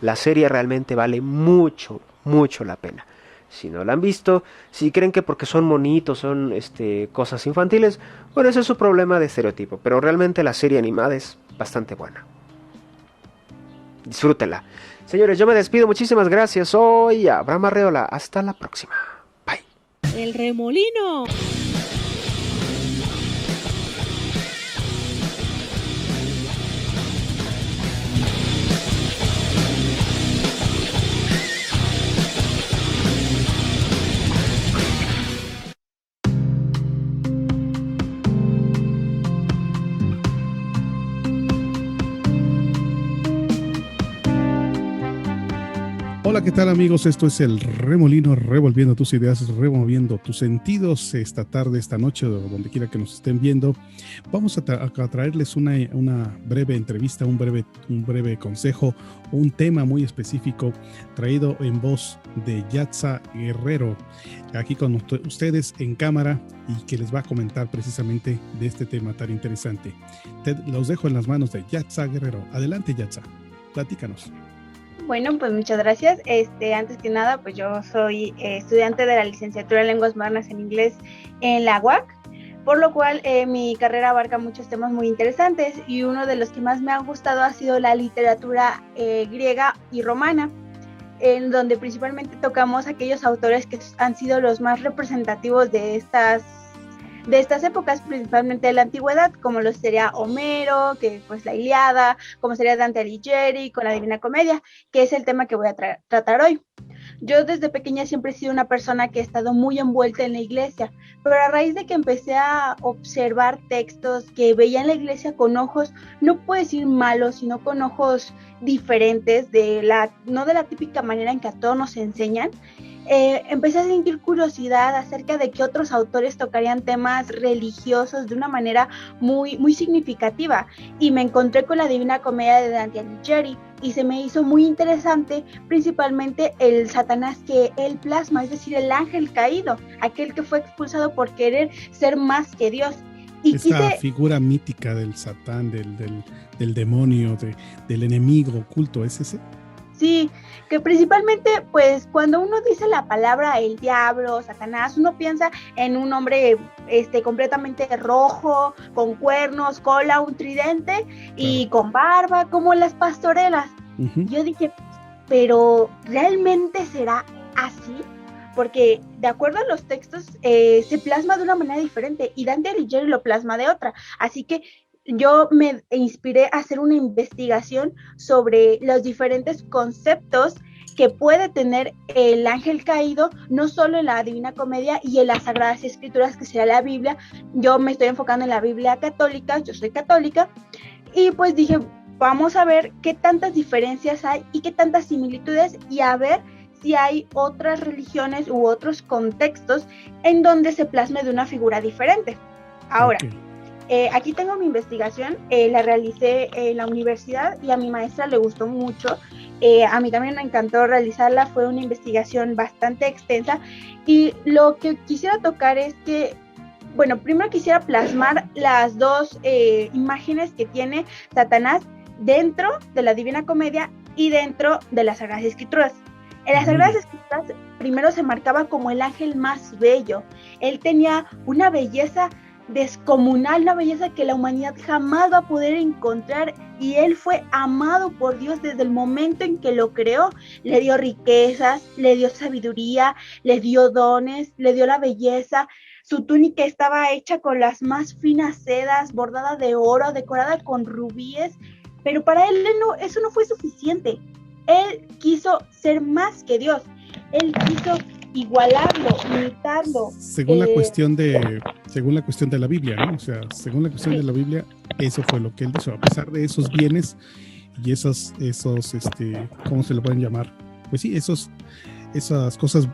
La serie realmente vale mucho, mucho la pena. Si no la han visto, si creen que porque son monitos, son cosas infantiles, bueno, ese es su problema de estereotipo. Pero realmente la serie animada es bastante buena. Disfrútenla. Señores, yo me despido. Muchísimas gracias. Soy Abraham Arreola. Hasta la próxima. Bye. El Remolino. Hola, ¿qué tal amigos? Esto es el Remolino, revolviendo tus ideas, removiendo tus sentidos. Esta tarde, esta noche, o donde quiera que nos estén viendo, vamos a traerles una breve entrevista, un breve consejo, un tema muy específico traído en voz de Yatza Guerrero, aquí con ustedes en cámara, y que les va a comentar precisamente de este tema tan interesante. Los dejo en las manos de Yatza Guerrero. Adelante, Yatza, platícanos. Bueno, pues muchas gracias. Antes que nada, pues yo soy estudiante de la licenciatura en Lenguas Modernas en Inglés en la UAC, por lo cual mi carrera abarca muchos temas muy interesantes, y uno de los que más me ha gustado ha sido la literatura griega y romana, en donde principalmente tocamos aquellos autores que han sido los más representativos de estas épocas, principalmente de la antigüedad, como lo sería Homero, que pues la Ilíada, como sería Dante Alighieri con la Divina Comedia, que es el tema que voy a tratar hoy. Yo desde pequeña siempre he sido una persona que ha estado muy envuelta en la iglesia, pero a raíz de que empecé a observar textos que veía en la iglesia con ojos, no puedo decir malos, sino con ojos diferentes, no de la típica manera en que a todos nos enseñan, empecé a sentir curiosidad acerca de que otros autores tocarían temas religiosos de una manera muy, muy significativa, y me encontré con la Divina Comedia de Dante Alighieri, y se me hizo muy interesante principalmente el Satanás que él plasma, es decir, el ángel caído, aquel que fue expulsado por querer ser más que Dios. Y esta figura mítica del Satán, del demonio, del enemigo oculto, ¿es ese? Sí, que principalmente, pues, cuando uno dice la palabra el diablo, Satanás, uno piensa en un hombre completamente rojo, con cuernos, cola, un tridente, y con barba, como las pastorelas. Uh-huh. Yo dije, pero ¿realmente será así? Porque de acuerdo a los textos se plasma de una manera diferente, y Dante Alighieri lo plasma de otra. Así que yo me inspiré a hacer una investigación sobre los diferentes conceptos que puede tener el ángel caído, no solo en la Divina Comedia y en las Sagradas Escrituras, que será la Biblia. Yo me estoy enfocando en la Biblia católica, yo soy católica, y pues dije, vamos a ver qué tantas diferencias hay y qué tantas similitudes, y a ver si hay otras religiones u otros contextos en donde se plasme de una figura diferente. Ahora, aquí tengo mi investigación, la realicé en la universidad y a mi maestra le gustó mucho. A mí también me encantó realizarla, fue una investigación bastante extensa, y lo que quisiera tocar es que, bueno, primero quisiera plasmar las dos imágenes que tiene Satanás dentro de la Divina Comedia y dentro de las Sagradas Escrituras. En las Sagradas Escrituras primero se marcaba como el ángel más bello. Él tenía una belleza descomunal, una belleza que la humanidad jamás va a poder encontrar, y él fue amado por Dios desde el momento en que lo creó. Le dio riquezas, le dio sabiduría, le dio dones, le dio la belleza. Su túnica estaba hecha con las más finas sedas, bordada de oro, decorada con rubíes, pero para él eso no fue suficiente. Él quiso ser más que Dios, él quiso igualarlo, imitarlo. Según la cuestión de la Biblia, ¿no? O sea, según la cuestión de la Biblia, eso fue lo que él hizo, a pesar de esos bienes y esos, ¿cómo se le pueden llamar? Pues sí, esas cosas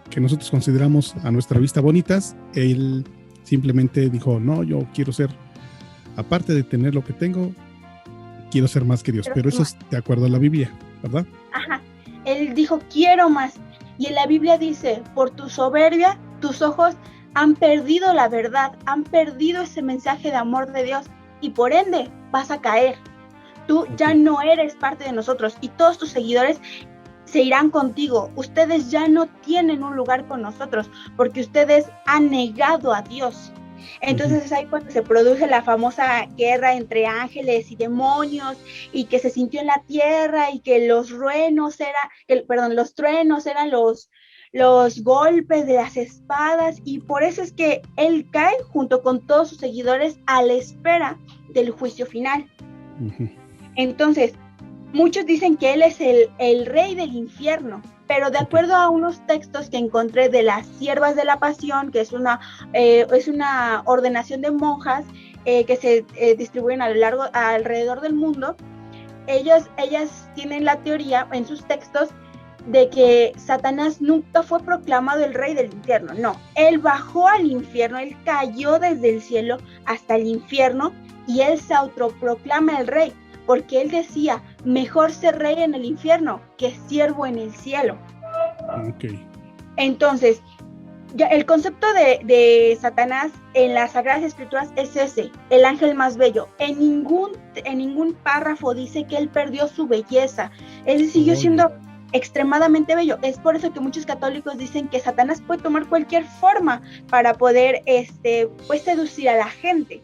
que nosotros consideramos a nuestra vista bonitas. Él simplemente dijo, no, yo quiero ser, aparte de tener lo que tengo, quiero ser más que Dios, pero eso es de acuerdo a la Biblia, ¿verdad? Ajá, él dijo, quiero más. Y en la Biblia dice, por tu soberbia, tus ojos han perdido la verdad, han perdido ese mensaje de amor de Dios, y por ende vas a caer. Tú ya no eres parte de nosotros, y todos tus seguidores se irán contigo. Ustedes ya no tienen un lugar con nosotros, porque ustedes han negado a Dios. Entonces es ahí cuando se produce la famosa guerra entre ángeles y demonios, y que se sintió en la tierra, y que los truenos eran los golpes de las espadas, y por eso es que él cae junto con todos sus seguidores a la espera del juicio final. Entonces, muchos dicen que él es el rey del infierno, pero de acuerdo a unos textos que encontré de las Siervas de la Pasión, que es una ordenación de monjas que se distribuyen alrededor del mundo, ellas tienen la teoría en sus textos de que Satanás nunca fue proclamado el rey del infierno. No, él bajó al infierno, él cayó desde el cielo hasta el infierno y él se autoproclama el rey, porque él decía, mejor ser rey en el infierno que siervo en el cielo. Okay. Entonces, ya el concepto de Satanás en las Sagradas Escrituras es ese, el ángel más bello. En ningún párrafo dice que él perdió su belleza. Él siguió siendo extremadamente bello. Es por eso que muchos católicos dicen que Satanás puede tomar cualquier forma para poder pues seducir a la gente,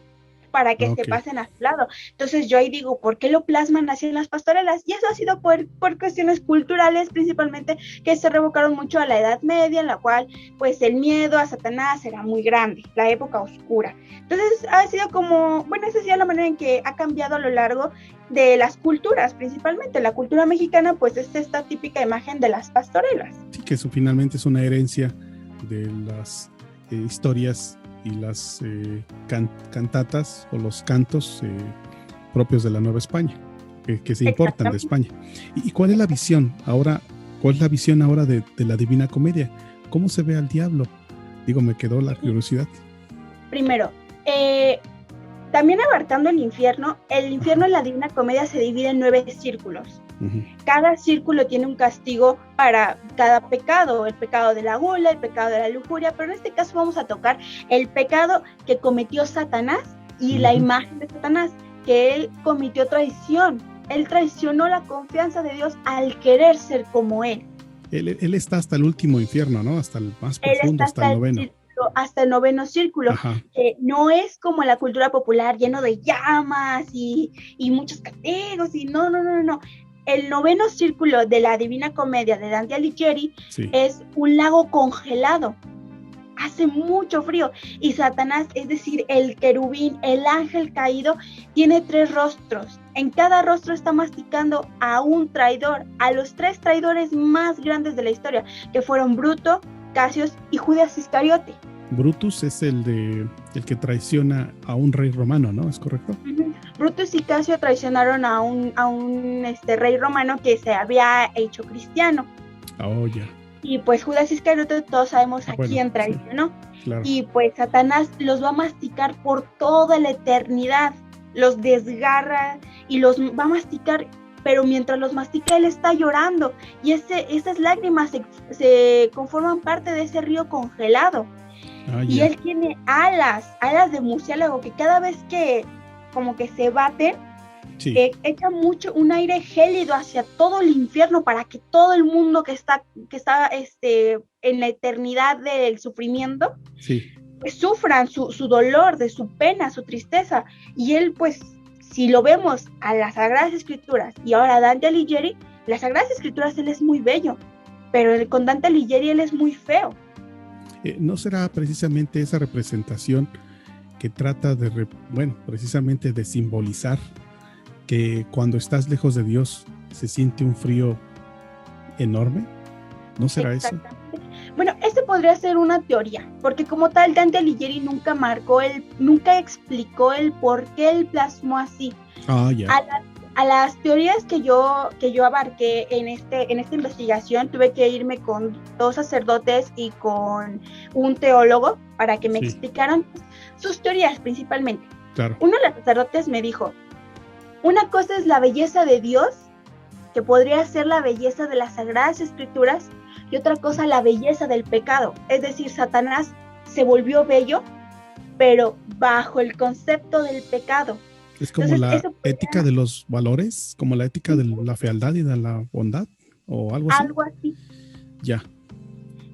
para que se pasen a su lado. Entonces yo ahí digo, ¿por qué lo plasman así en las pastorelas? Y eso ha sido por cuestiones culturales principalmente, que se revocaron mucho a la Edad Media, en la cual pues el miedo a Satanás era muy grande, la época oscura. Entonces ha sido como, bueno, esa ha sido la manera en que ha cambiado a lo largo de las culturas, principalmente la cultura mexicana, pues es esta típica imagen de las pastorelas. Sí, que eso finalmente es una herencia de las historias y las cantatas o los cantos propios de la Nueva España, que se importan de España. ¿Y cuál es la visión ahora? ¿Cuál es la visión ahora de la Divina Comedia? ¿Cómo se ve al diablo? Digo, me quedó la curiosidad. Primero, también abarcando el infierno en la Divina Comedia se divide en 9 círculos. Cada círculo tiene un castigo para cada pecado, el pecado de la gula, el pecado de la lujuria, pero en este caso vamos a tocar el pecado que cometió Satanás y la imagen de Satanás, que él cometió traición. Él traicionó la confianza de Dios al querer ser como él. Él está hasta el último infierno, ¿no? Hasta el más profundo, hasta el noveno. Hasta el 9º círculo, que no es como la cultura popular, lleno de llamas y muchos castigos, y no. El 9º círculo de la Divina Comedia de Dante Alighieri es un lago congelado. Hace mucho frío y Satanás, es decir, el querubín, el ángel caído, tiene 3 rostros. En cada rostro está masticando a un traidor, a los 3 traidores más grandes de la historia, que fueron Bruto, Casios y Judas Iscariote. Brutus es el que traiciona a un rey romano, ¿no? ¿Es correcto? Brutus y Casio traicionaron a un rey romano que se había hecho cristiano. Oh, ya. Y pues Judas Iscariote, todos sabemos a quién traicionó. Claro. Y pues Satanás los va a masticar por toda la eternidad. Los desgarra y los va a masticar, pero mientras los mastica él está llorando. Y esas lágrimas se conforman parte de ese río congelado. Y él tiene alas de murciélago, que cada vez que como que se baten, echa mucho un aire gélido hacia todo el infierno, para que todo el mundo que está en la eternidad del sufrimiento, pues sufran su dolor, de su pena, su tristeza. Y él, pues, si lo vemos a las Sagradas Escrituras y ahora a Dante Alighieri, las Sagradas Escrituras él es muy bello, pero con Dante Alighieri él es muy feo. ¿No será precisamente esa representación que trata precisamente de simbolizar que cuando estás lejos de Dios se siente un frío enorme? ¿No será eso? Bueno, podría ser una teoría, porque como tal Dante Alighieri nunca explicó el por qué él plasmó así. A las teorías que yo abarqué en esta investigación, tuve que irme con 2 sacerdotes y con un teólogo para que me explicaran sus teorías principalmente. Claro. Uno de los sacerdotes me dijo, una cosa es la belleza de Dios, que podría ser la belleza de las Sagradas Escrituras, y otra cosa la belleza del pecado. Es decir, Satanás se volvió bello, pero bajo el concepto del pecado. Es como la ética de los valores, como la ética de la fealdad y de la bondad, o algo así. Algo así. Ya.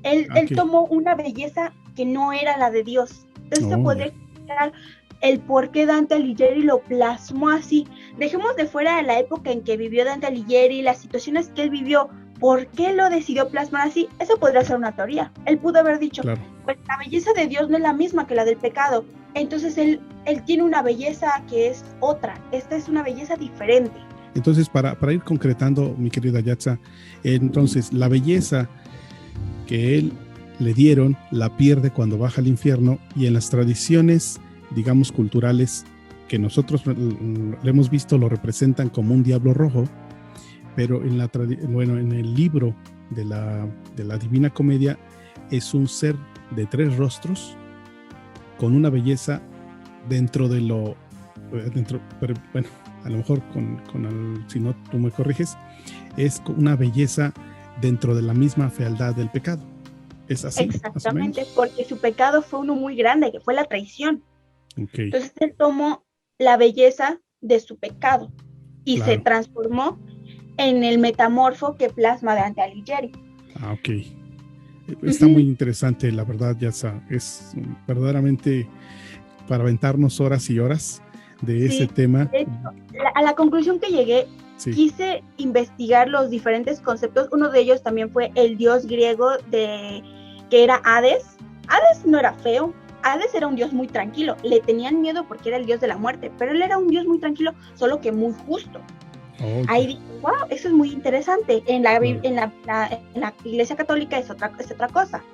Él tomó una belleza que no era la de Dios. Entonces se puede explicar el por qué Dante Alighieri lo plasmó así. Dejemos de fuera la época en que vivió Dante Alighieri, las situaciones que él vivió, por qué lo decidió plasmar así. Eso podría ser una teoría. Él pudo haber dicho, pues la belleza de Dios no es la misma que la del pecado. Entonces él tiene una belleza que es otra. Esta es una belleza diferente. Entonces, para ir concretando, mi querida Yatza, entonces la belleza que él le dieron la pierde cuando baja al infierno, y en las tradiciones, digamos, culturales que nosotros le hemos visto, lo representan como un diablo rojo, pero en el libro de la Divina Comedia es un ser de 3 rostros con una belleza dentro de lo... pero bueno, a lo mejor si no tú me corriges, es una belleza dentro de la misma fealdad del pecado. ¿Es así? Exactamente, porque su pecado fue uno muy grande, que fue la traición. Okay. Entonces él tomó la belleza de su pecado y Claro. se transformó en el metamorfo que plasma Dante Alighieri. Ah, ok. Está muy interesante, la verdad, Yasa. Es verdaderamente para aventarnos horas y horas de ese tema. De hecho, a la conclusión que llegué, quise investigar los diferentes conceptos. Uno de ellos también fue el dios griego que era Hades. Hades no era feo. Hades era un dios muy tranquilo. Le tenían miedo porque era el dios de la muerte, pero él era un dios muy tranquilo, solo que muy justo. Okay. Ahí dije, wow, eso es muy interesante. En la Iglesia Católica es otra cosa.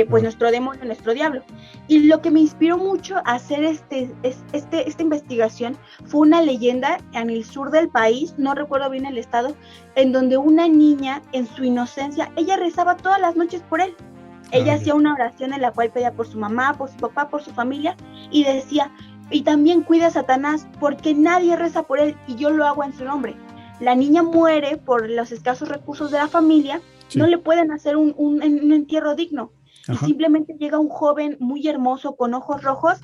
Pues nuestro demonio, nuestro diablo. Y lo que me inspiró mucho a hacer esta investigación fue una leyenda en el sur del país, no recuerdo bien el estado, en donde una niña, en su inocencia, ella rezaba todas las noches por él. Ella hacía una oración en la cual pedía por su mamá, por su papá, por su familia, y decía, y también cuida a Satanás, porque nadie reza por él, y yo lo hago en su nombre. La niña muere por los escasos recursos de la familia, no le pueden hacer un entierro digno. Ajá. Y simplemente llega un joven muy hermoso con ojos rojos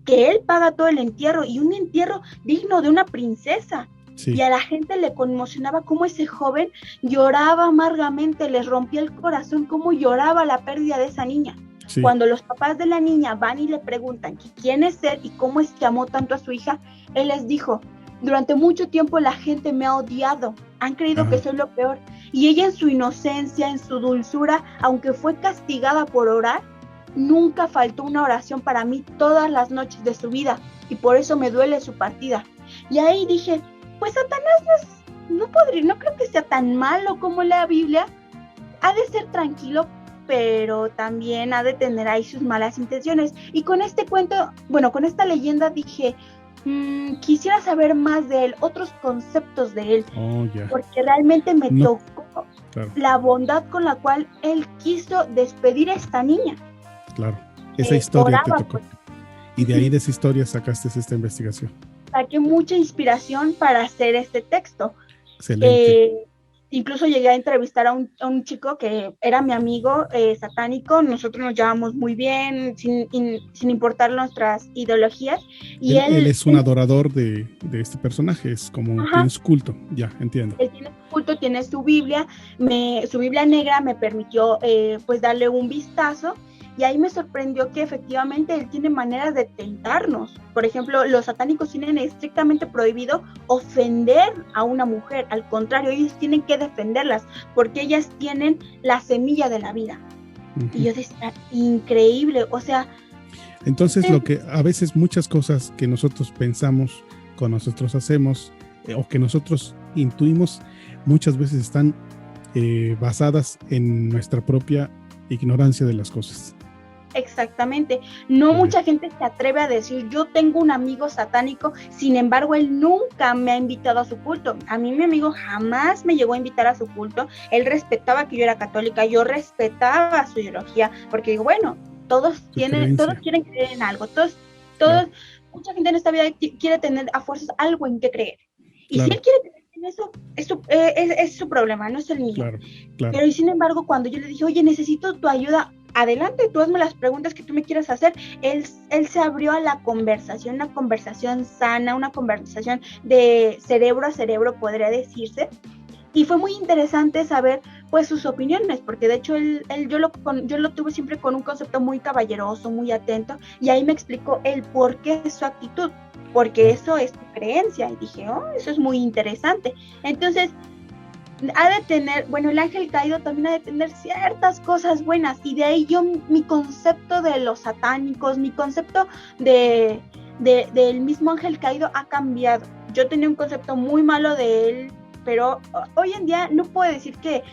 que él paga todo el entierro y un entierro digno de una princesa. Sí. Y a la gente le conmocionaba cómo ese joven lloraba amargamente, les rompía el corazón, cómo lloraba la pérdida de esa niña. Sí. Cuando los papás de la niña van y le preguntan quién es él y cómo es que amó tanto a su hija, él les dijo, durante mucho tiempo la gente me ha odiado, han creído que soy lo peor. Y ella en su inocencia, en su dulzura, aunque fue castigada por orar, nunca faltó una oración para mí todas las noches de su vida, y por eso me duele su partida. Y ahí dije, pues Satanás no creo que sea tan malo como la Biblia, ha de ser tranquilo, pero también ha de tener ahí sus malas intenciones. Y con este cuento, bueno, con esta leyenda dije, quisiera saber más de él, otros conceptos de él, porque realmente me tocó la bondad con la cual él quiso despedir a esta niña. Claro, esa historia te tocó. Y de ahí de esa historia sacaste esta investigación. Saqué mucha inspiración para hacer este texto. Excelente. Incluso llegué a entrevistar a un chico que era mi amigo satánico, nosotros nos llevamos muy bien, sin importar nuestras ideologías. Y él es un adorador de este personaje, es como tiene su culto, ya, entiendo. Él tiene su culto, tiene su Biblia, su Biblia negra me permitió pues darle un vistazo. Y ahí me sorprendió que efectivamente él tiene maneras de tentarnos. Por ejemplo, los satánicos tienen estrictamente prohibido ofender a una mujer. Al contrario, ellos tienen que defenderlas porque ellas tienen la semilla de la vida. Y yo decía, increíble, o sea... Entonces, lo que a veces muchas cosas que nosotros pensamos, que nosotros hacemos, o que nosotros intuimos, muchas veces están basadas en nuestra propia ignorancia de las cosas. Exactamente, no mucha gente se atreve a decir yo tengo un amigo satánico, sin embargo él nunca me ha invitado a su culto. A mí mi amigo jamás me llegó a invitar a su culto, él respetaba que yo era católica, yo respetaba su ideología, porque digo, bueno, todos quieren creer en algo, todos, mucha gente en esta vida quiere tener a fuerzas algo en que creer, y si él quiere creer en eso, es su problema, no es el mío. Claro. Pero sin embargo, cuando yo le dije, oye, necesito tu ayuda, adelante, tú hazme las preguntas que tú me quieras hacer, él se abrió a la conversación, una conversación sana, una conversación de cerebro a cerebro, podría decirse, y fue muy interesante saber pues sus opiniones, porque de hecho yo lo tuve siempre con un concepto muy caballeroso, muy atento, y ahí me explicó el por qué es su actitud, porque eso es su creencia, y dije, eso es muy interesante. Entonces, ha de tener, bueno, el ángel caído también ha de tener ciertas cosas buenas, y de ahí mi concepto de los satánicos, mi concepto del mismo ángel caído ha cambiado. Yo tenía un concepto muy malo de él, pero hoy en día no puedo decir que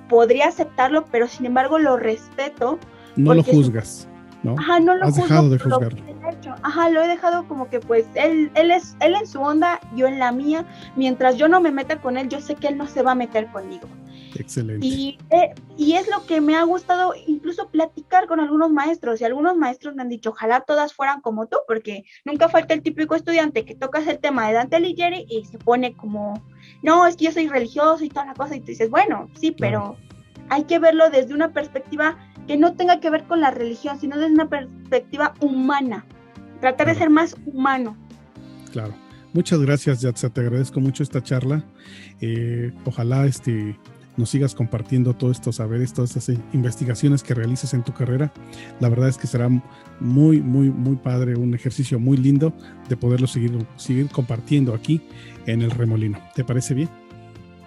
podría aceptarlo, pero sin embargo lo respeto. No lo juzgas, ¿no? Ajá, no lo has juzgo, dejado de juzgarlo. Ajá, lo he dejado como que pues él en su onda, yo en la mía. Mientras yo no me meta con él, yo sé que él no se va a meter conmigo. Excelente. Y es lo que me ha gustado incluso platicar con algunos maestros, y algunos maestros me han dicho, ojalá todas fueran como tú, porque nunca falta el típico estudiante que tocas el tema de Dante Alighieri y se pone como, no, es que yo soy religioso y toda la cosa, y tú dices, bueno, sí, pero hay que verlo desde una perspectiva que no tenga que ver con la religión, sino desde una perspectiva humana, tratar de ser más humano. Claro. Muchas gracias, Yatza, te agradezco mucho esta charla. Ojalá nos sigas compartiendo todos estos saberes, todas estas investigaciones que realices en tu carrera. La verdad es que será muy, muy, muy padre, un ejercicio muy lindo de poderlo seguir compartiendo aquí en el Remolino. ¿Te parece bien?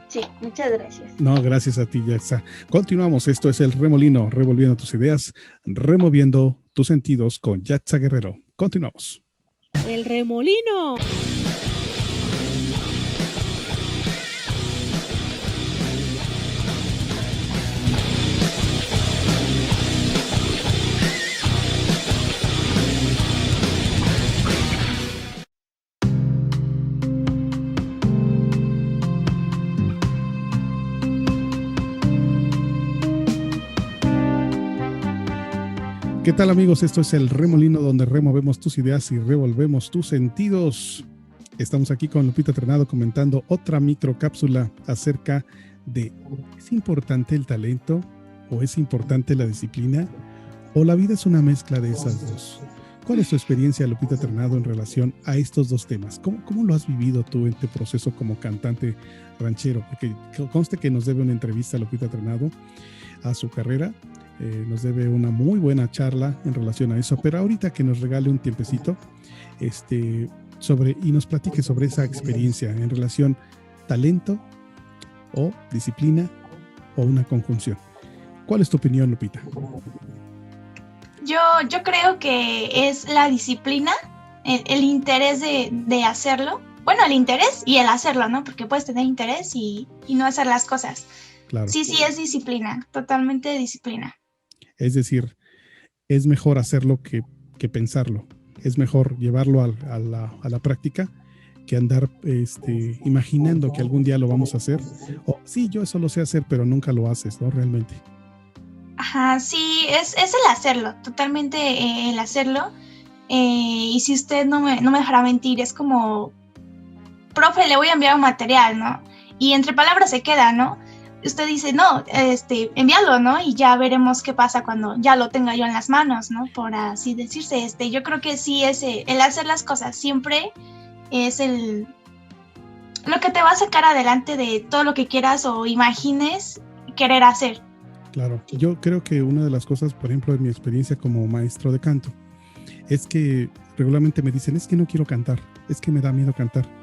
Sí, muchas gracias. No, gracias a ti, Yatza. Continuamos, esto es el Remolino, revolviendo tus ideas, removiendo tus sentidos con Yatza Guerrero. Continuamos. El Remolino. ¿Qué tal, amigos? Esto es el Remolino, donde removemos tus ideas y revolvemos tus sentidos. Estamos aquí con Lupita Trenado comentando otra microcápsula acerca de ¿es importante el talento o es importante la disciplina o la vida es una mezcla de esas dos? ¿Cuál es tu experiencia, Lupita Trenado, en relación a estos dos temas? ¿Cómo lo has vivido tú en tu proceso como cantante ranchero? Porque conste que nos debe una entrevista Lupita Trenado a su carrera. Nos debe una muy buena charla en relación a eso, pero ahorita que nos regale un tiempecito y nos platique sobre esa experiencia en relación talento o disciplina o una conjunción. ¿Cuál es tu opinión, Lupita? Yo creo que es la disciplina, el interés de hacerlo. Bueno, el interés y el hacerlo, ¿no? Porque puedes tener interés y no hacer las cosas. Claro. Sí, es disciplina, totalmente disciplina. Es decir, es mejor hacerlo que pensarlo. Es mejor llevarlo a la práctica que andar imaginando que algún día lo vamos a hacer. O sí, yo eso lo sé hacer, pero nunca lo haces, ¿no? Realmente. Ajá, sí, es el hacerlo, totalmente el hacerlo. Y si usted no me dejará mentir, es como, profe, le voy a enviar un material, ¿no? Y entre palabras se queda, ¿no? Usted dice, no, envíalo, ¿no? Y ya veremos qué pasa cuando ya lo tenga yo en las manos, ¿no? Por así decirse, yo creo que sí es el hacer las cosas, siempre es lo que te va a sacar adelante de todo lo que quieras o imagines querer hacer. Claro, yo creo que una de las cosas, por ejemplo, en mi experiencia como maestro de canto, es que regularmente me dicen, es que no quiero cantar, es que me da miedo cantar.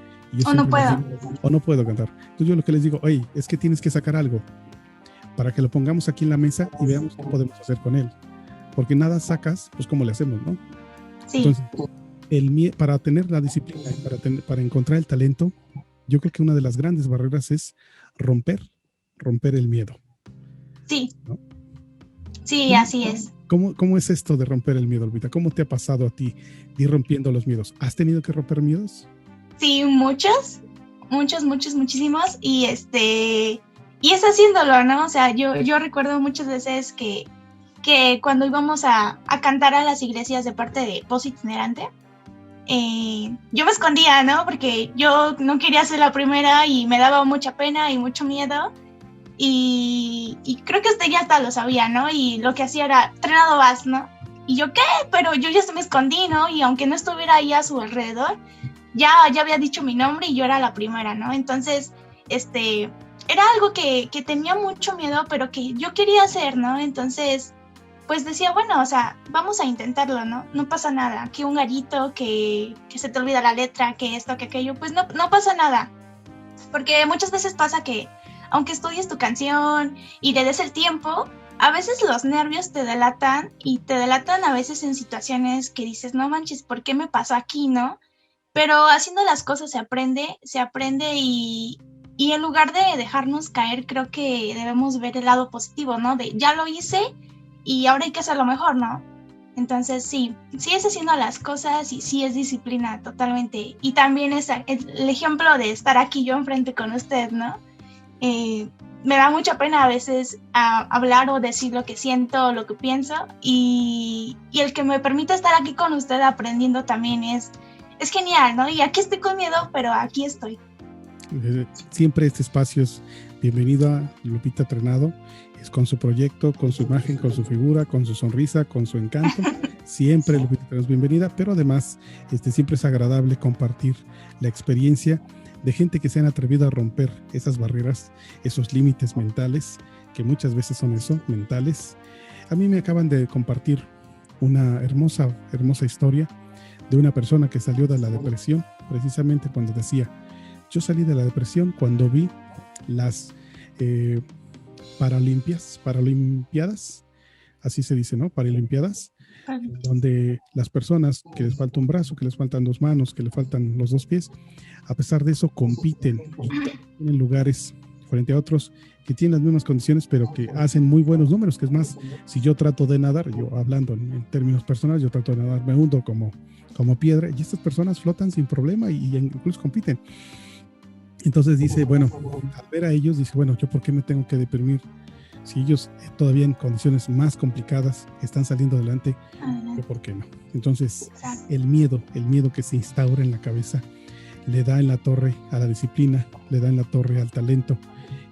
O no puedo. O no puedo cantar. Entonces yo lo que les digo, oye, es que tienes que sacar algo para que lo pongamos aquí en la mesa y veamos qué podemos hacer con él. Porque nada sacas, pues cómo le hacemos, ¿no? Sí. Entonces, para tener la disciplina, para encontrar el talento, yo creo que una de las grandes barreras es romper el miedo. Sí. ¿No? Sí, así es. ¿Cómo es esto de romper el miedo, Lupita? ¿Cómo te ha pasado a ti de ir rompiendo los miedos? ¿Has tenido que romper miedos? Sí, muchísimos, y es haciéndolo, ¿no? O sea, yo recuerdo muchas veces que cuando íbamos a cantar a las iglesias de parte de Voz Itinerante, yo me escondía, ¿no? Porque yo no quería ser la primera y me daba mucha pena y mucho miedo, y creo que usted ya hasta lo sabía, ¿no? Y lo que hacía era, entrenado vas, ¿no? Y yo, ¿qué? Pero yo ya me escondí, ¿no? Y aunque no estuviera ahí a su alrededor, ya había dicho mi nombre y yo era la primera, ¿no? Entonces, era algo que tenía mucho miedo, pero que yo quería hacer, ¿no? Entonces, pues decía, bueno, o sea, vamos a intentarlo, ¿no? No pasa nada, que un gallito, que se te olvida la letra, que esto, que aquello, pues no pasa nada. Porque muchas veces pasa que, aunque estudies tu canción y le des el tiempo, a veces los nervios te delatan, y te delatan a veces en situaciones que dices, no manches, ¿por qué me pasó aquí, no? Pero haciendo las cosas se aprende y en lugar de dejarnos caer, creo que debemos ver el lado positivo, ¿no? De ya lo hice y ahora hay que hacerlo mejor, ¿no? Entonces sí es haciendo las cosas y sí es disciplina totalmente. Y también es el ejemplo de estar aquí yo enfrente con usted, ¿no? me da mucha pena a veces hablar o decir lo que siento, lo que pienso, y el que me permita estar aquí con usted aprendiendo también es genial, ¿no? Y aquí estoy con miedo, pero aquí estoy. Siempre este espacio es bienvenido a Lupita Trenado, es con su proyecto, con su imagen, con su figura, con su sonrisa, con su encanto. Siempre Lupita Trenado es bienvenida, pero además siempre es agradable compartir la experiencia de gente que se han atrevido a romper esas barreras, esos límites mentales, que muchas veces son eso, mentales. A mí me acaban de compartir una hermosa historia de una persona que salió de la depresión, precisamente cuando decía, yo salí de la depresión cuando vi las Paralimpiadas, así se dice, ¿no? Paralimpiadas, donde las personas que les falta un brazo, que les faltan 2 manos, que les faltan los 2 pies, a pesar de eso compiten en lugares frente a otros que tienen las mismas condiciones, pero que hacen muy buenos números, que es más, si yo trato de nadar, yo hablando en términos personales, yo trato de nadar, me hundo como piedra, y estas personas flotan sin problema y incluso compiten. Entonces dice, bueno, al ver a ellos, dice, bueno, ¿yo por qué me tengo que deprimir? Si ellos todavía en condiciones más complicadas están saliendo adelante, ¿yo por qué no? Entonces, el miedo que se instaura en la cabeza le da en la torre a la disciplina, le da en la torre al talento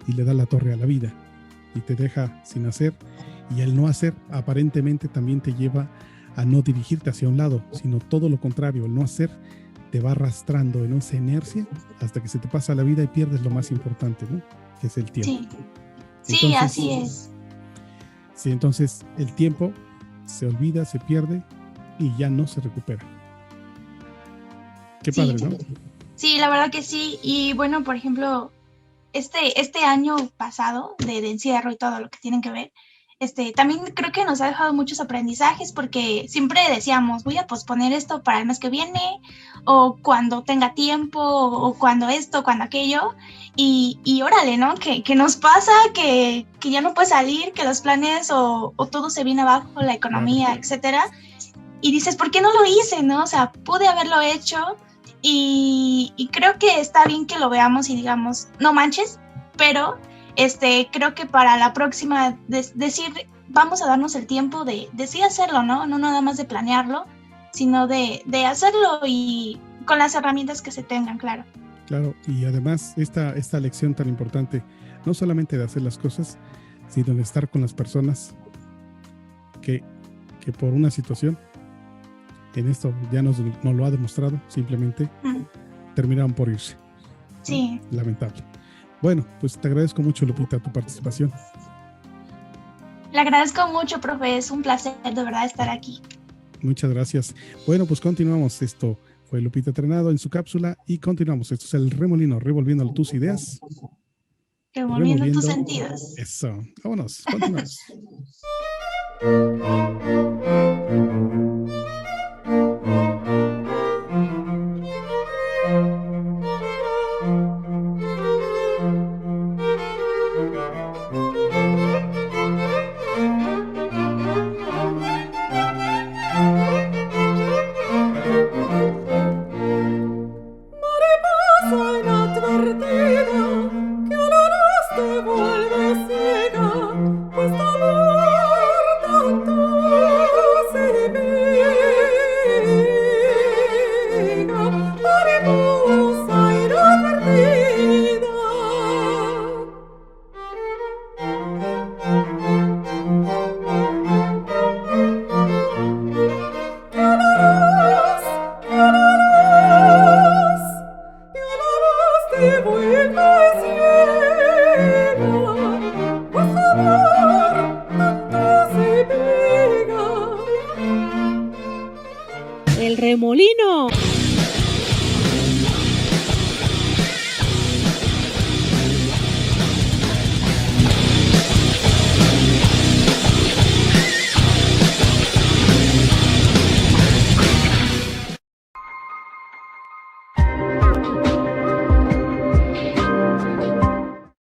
y le da la torre a la vida y te deja sin hacer, y el no hacer aparentemente también te lleva a no dirigirte hacia un lado, sino todo lo contrario, el no hacer te va arrastrando en esa inercia hasta que se te pasa la vida y pierdes lo más importante, ¿no? Que es el tiempo. Sí, entonces, así es. Sí, entonces el tiempo se olvida, se pierde y ya no se recupera. Qué padre, ¿no? Sí, la verdad que sí. Y bueno, por ejemplo, este año pasado de encierro y todo lo que tienen que ver, también creo que nos ha dejado muchos aprendizajes, porque siempre decíamos, voy a posponer esto para el mes que viene, o cuando tenga tiempo, o cuando esto, cuando aquello, y órale, ¿no? Que nos pasa que ya no puede salir, que los planes o todo se viene abajo, la economía, etcétera, y dices, ¿por qué no lo hice, no? O sea, pude haberlo hecho, y creo que está bien que lo veamos y digamos, no manches, pero creo que para la próxima decir, vamos a darnos el tiempo de sí hacerlo, ¿no? No nada más de planearlo, sino de hacerlo y con las herramientas que se tengan, claro. Claro, y además esta lección tan importante, no solamente de hacer las cosas, sino de estar con las personas que por una situación, en esto ya nos lo ha demostrado, simplemente terminaron por irse. Sí. ¿No? Lamentable. Bueno, pues te agradezco mucho, Lupita, tu participación. Le agradezco mucho, profe. Es un placer de verdad estar aquí. Muchas gracias. Bueno, pues continuamos. Esto fue Lupita Trenado en su cápsula y continuamos. Esto es el Remolino, revolviendo tus ideas. Revolviendo tus sentidos. Eso. Vámonos, continuamos. El remolino